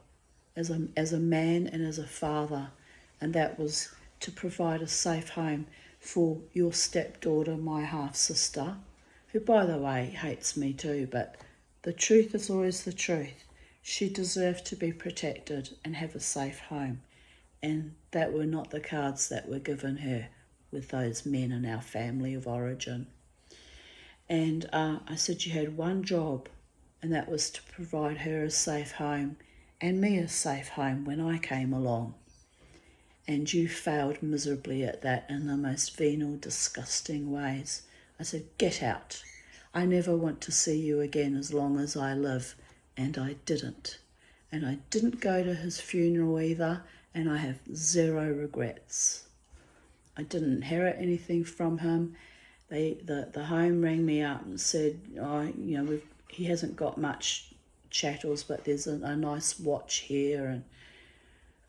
as a man and as a father, and that was to provide a safe home for your stepdaughter, my half-sister, who, by the way, hates me too, but the truth is always the truth. She deserved to be protected and have a safe home, and that were not the cards that were given her with those men in our family of origin." And I said, "You had one job, and that was to provide her a safe home and me a safe home when I came along. And you failed miserably at that in the most venal, disgusting ways." I said, "Get out. I never want to see you again as long as I live." And I didn't. And I didn't go to his funeral either, and I have 0 regrets. I didn't inherit anything from him. The home rang me up and said, he hasn't got much chattels, but there's a nice watch here and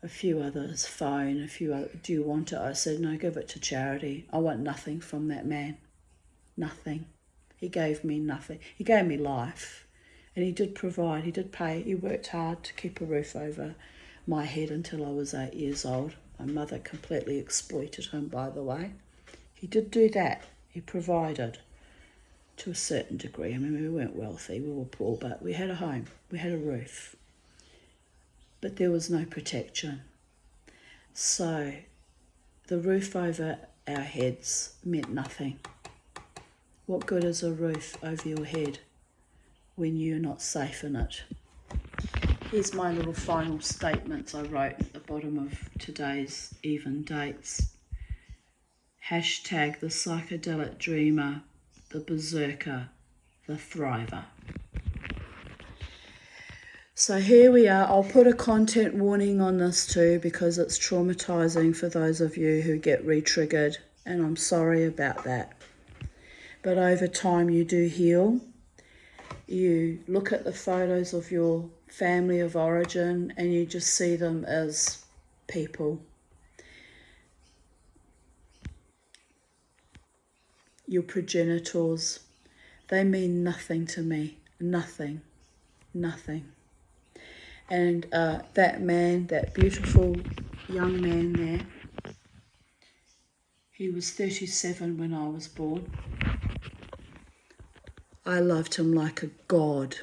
a few others, phone, do you want it? I said, "No, give it to charity. I want nothing from that man. Nothing. He gave me nothing. He gave me life, and he did provide, he did pay, he worked hard to keep a roof over my head until I was 8 years old. My mother completely exploited him, by the way. He did do that. He provided to a certain degree. I mean, we weren't wealthy, we were poor, but we had a home, we had a roof. But there was no protection. So the roof over our heads meant nothing. What good is a roof over your head when you're not safe in it? Here's my little final statements I wrote at the bottom of today's even dates. Hashtag the psychedelic dreamer, the berserker, the thriver. So here we are. I'll put a content warning on this too because it's traumatizing for those of you who get re-triggered, and I'm sorry about that. But over time you do heal. You look at the photos of your family of origin and you just see them as people. Your progenitors, they mean nothing to me. Nothing. And that man, that beautiful young man there, he was 37 when I was born. I loved him like a god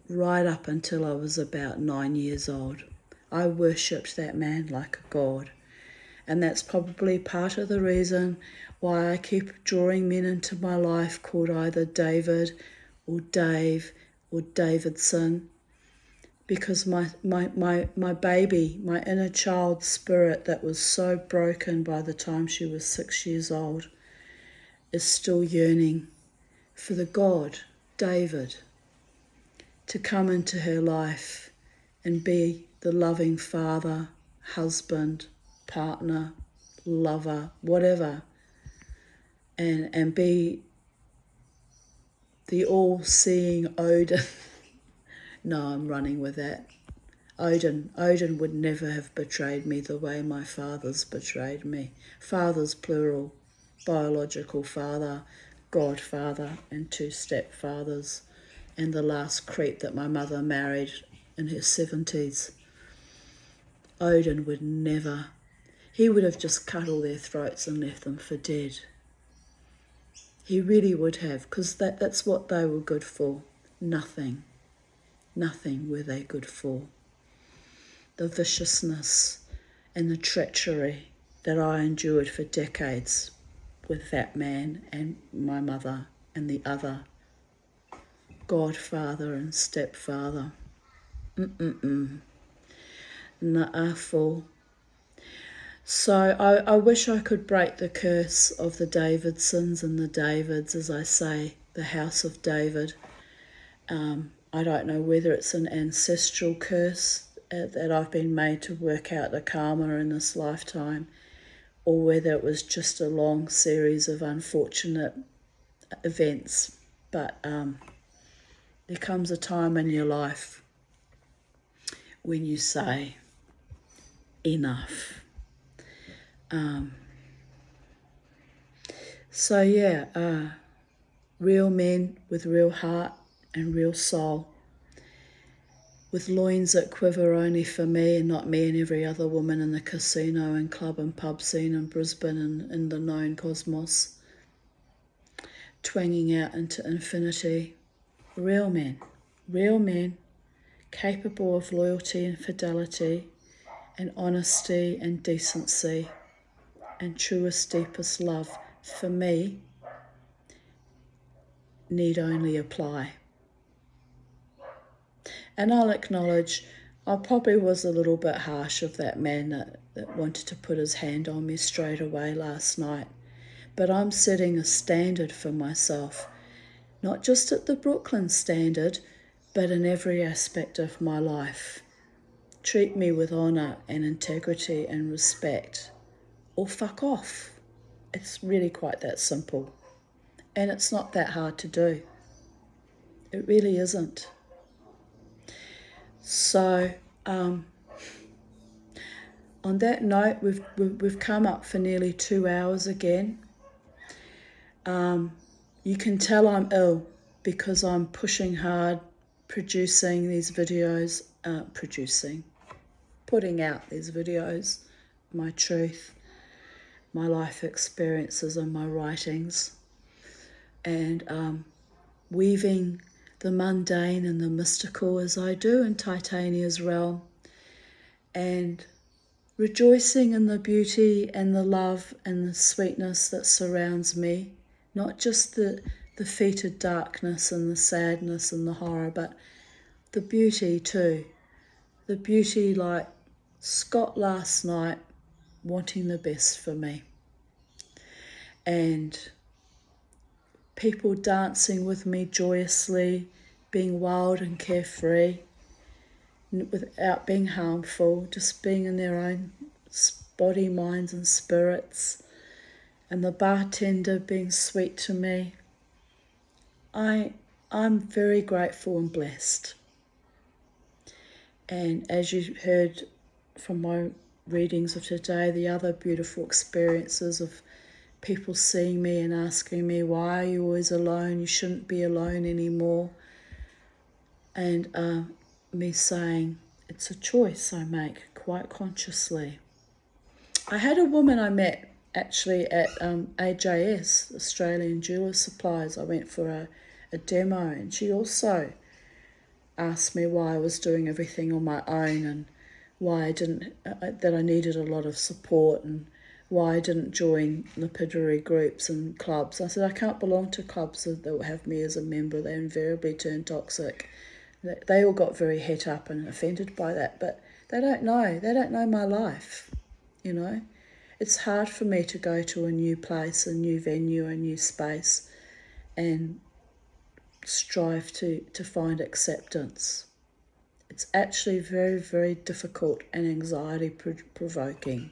right up until I was about 9 years old. I worshipped that man like a god. And that's probably part of the reason why I keep drawing men into my life called either David or Dave or Davidson. Because my baby, my inner child spirit that was so broken by the time she was 6 years old is still yearning for the God, David, to come into her life and be the loving father, husband, partner, lover, whatever, and be the all-seeing Odin. No, I'm running with that. Odin would never have betrayed me the way my father's betrayed me. Father's plural, biological father, godfather, and 2 stepfathers, and the last creep that my mother married in her 70s. Odin would never. He would have just cut all their throats and left them for dead. He really would have, because that's what they were good for. Nothing were they good for. The viciousness and the treachery that I endured for decades with that man and my mother and the other godfather and stepfather. Nuh-uh, fool. So I wish I could break the curse of the Davidsons and the Davids, as I say, the house of David. I don't know whether it's an ancestral curse that I've been made to work out the karma in this lifetime, or whether it was just a long series of unfortunate events. But there comes a time in your life when you say, enough. Real men with real heart and real soul, with loins that quiver only for me and not me and every other woman in the casino and club and pub scene in Brisbane and in the known cosmos, twanging out into infinity. Real men, capable of loyalty and fidelity and honesty and decency and truest, deepest love for me, need only apply. And I'll acknowledge I probably was a little bit harsh of that man that wanted to put his hand on me straight away last night. But I'm setting a standard for myself, not just at the Brooklyn standard, but in every aspect of my life. Treat me with honour and integrity and respect, or fuck off. It's really quite that simple. And it's not that hard to do. It really isn't. So, on that note, we've come up for nearly 2 hours again. You can tell I'm ill because I'm pushing hard, producing these videos, putting out these videos, my truth, my life experiences and my writings, and weaving the mundane and the mystical as I do in Titania's realm, and rejoicing in the beauty and the love and the sweetness that surrounds me, not just the fetid darkness and the sadness and the horror, but the beauty too. The beauty like Scott last night wanting the best for me, and people dancing with me joyously, being wild and carefree, without being harmful, just being in their own body, minds and spirits, and the bartender being sweet to me. I'm very grateful and blessed. And as you heard from my readings of today, the other beautiful experiences of people seeing me and asking me, why are you always alone? You shouldn't be alone anymore. And me saying, it's a choice I make quite consciously. I had a woman I met actually at AJS, Australian Jewelers Supplies. I went for a demo, and she also asked me why I was doing everything on my own, and why I didn't, that I needed a lot of support, and why I didn't join lapidary groups and clubs. I said, I can't belong to clubs that will have me as a member. They invariably turn toxic. They all got very het up and offended by that, but they don't know. They don't know my life, you know. It's hard for me to go to a new place, a new venue, a new space, and strive to find acceptance. It's actually very, very difficult and anxiety-provoking.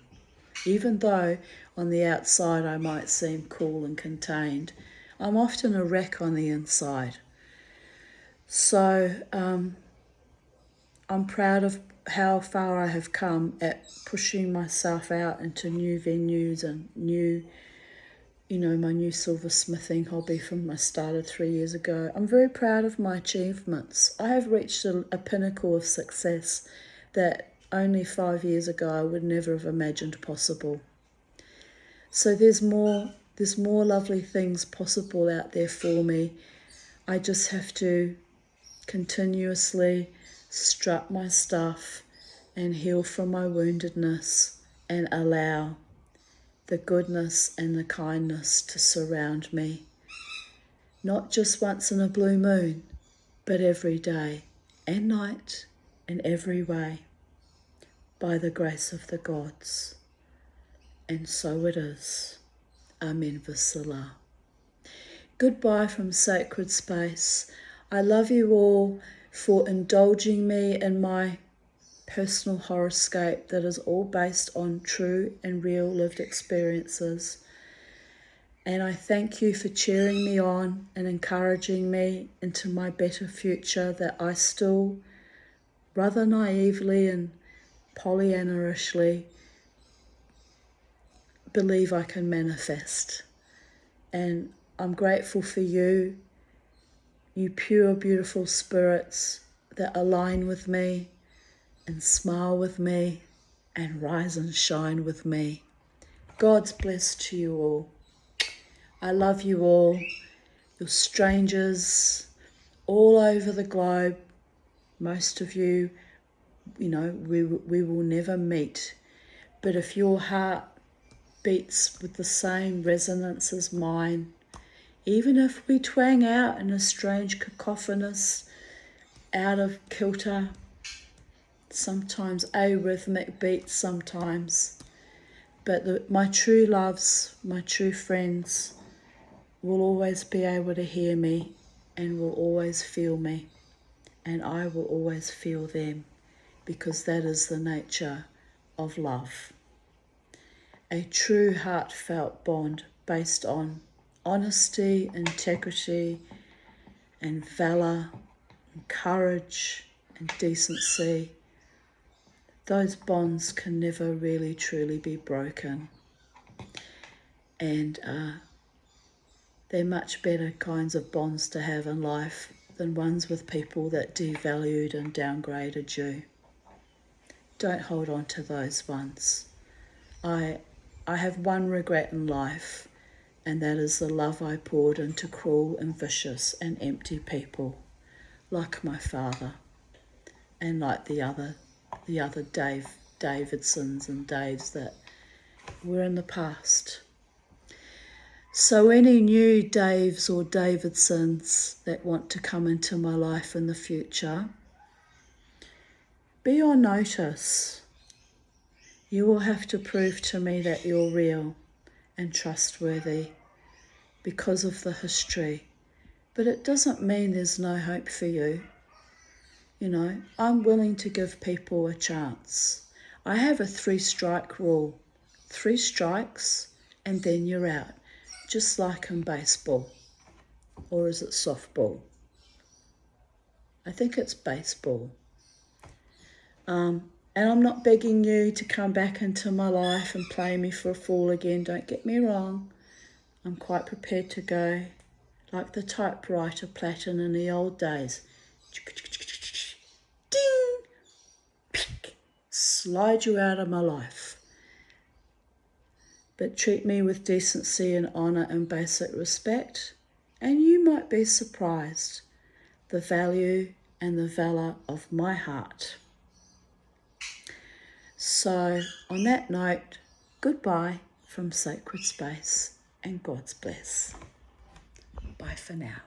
Even though on the outside I might seem cool and contained, I'm often a wreck on the inside. So I'm proud of how far I have come at pushing myself out into new venues and new, my new silversmithing hobby from I started 3 years ago. I'm very proud of my achievements. I have reached a pinnacle of success that only 5 years ago I would never have imagined possible. So there's more lovely things possible out there for me. I just have to continuously strut my stuff and heal from my woundedness and allow the goodness and the kindness to surround me, not just once in a blue moon, but every day and night in every way, by the grace of the gods. And so it is. Amen v'salah. Goodbye from sacred space. I love you all for indulging me in my personal horoscope that is all based on true and real lived experiences. And I thank you for cheering me on and encouraging me into my better future that I still, rather naively and Pollyanna-ishly, believe I can manifest. And I'm grateful for you pure, beautiful spirits that align with me and smile with me and rise and shine with me. God's bless to you all. I love you all. You're strangers all over the globe. Most of you, we will never meet. But if your heart beats with the same resonance as mine, even if we twang out in a strange cacophonous, out of kilter, sometimes arrhythmic beats sometimes, but my true loves, my true friends will always be able to hear me and will always feel me, and I will always feel them, because that is the nature of love. A true heartfelt bond based on honesty, integrity, and valour, and courage, and decency. Those bonds can never really truly be broken. And they're much better kinds of bonds to have in life than ones with people that devalued and downgraded you. don't hold on to those ones. I have one regret in life, and that is the love I poured into cruel and vicious and empty people, like my father, and like the other Davidsons and Daves that were in the past. So any new Daves or Davidsons that want to come into my life in the future, be on notice. You will have to prove to me that you're real and trustworthy because of the history. But it doesn't mean there's no hope for you. You know, I'm willing to give people a chance. I have a 3-strike rule. 3 strikes and then you're out. Just like in baseball. Or is it softball? I think it's baseball. And I'm not begging you to come back into my life and play me for a fool again. Don't get me wrong. I'm quite prepared to go like the typewriter platen in the old days. Ding! Pick! Slide you out of my life. But treat me with decency and honour and basic respect, and you might be surprised the value and the valour of my heart. So, on that note, goodbye from sacred space and God's bless. Bye for now.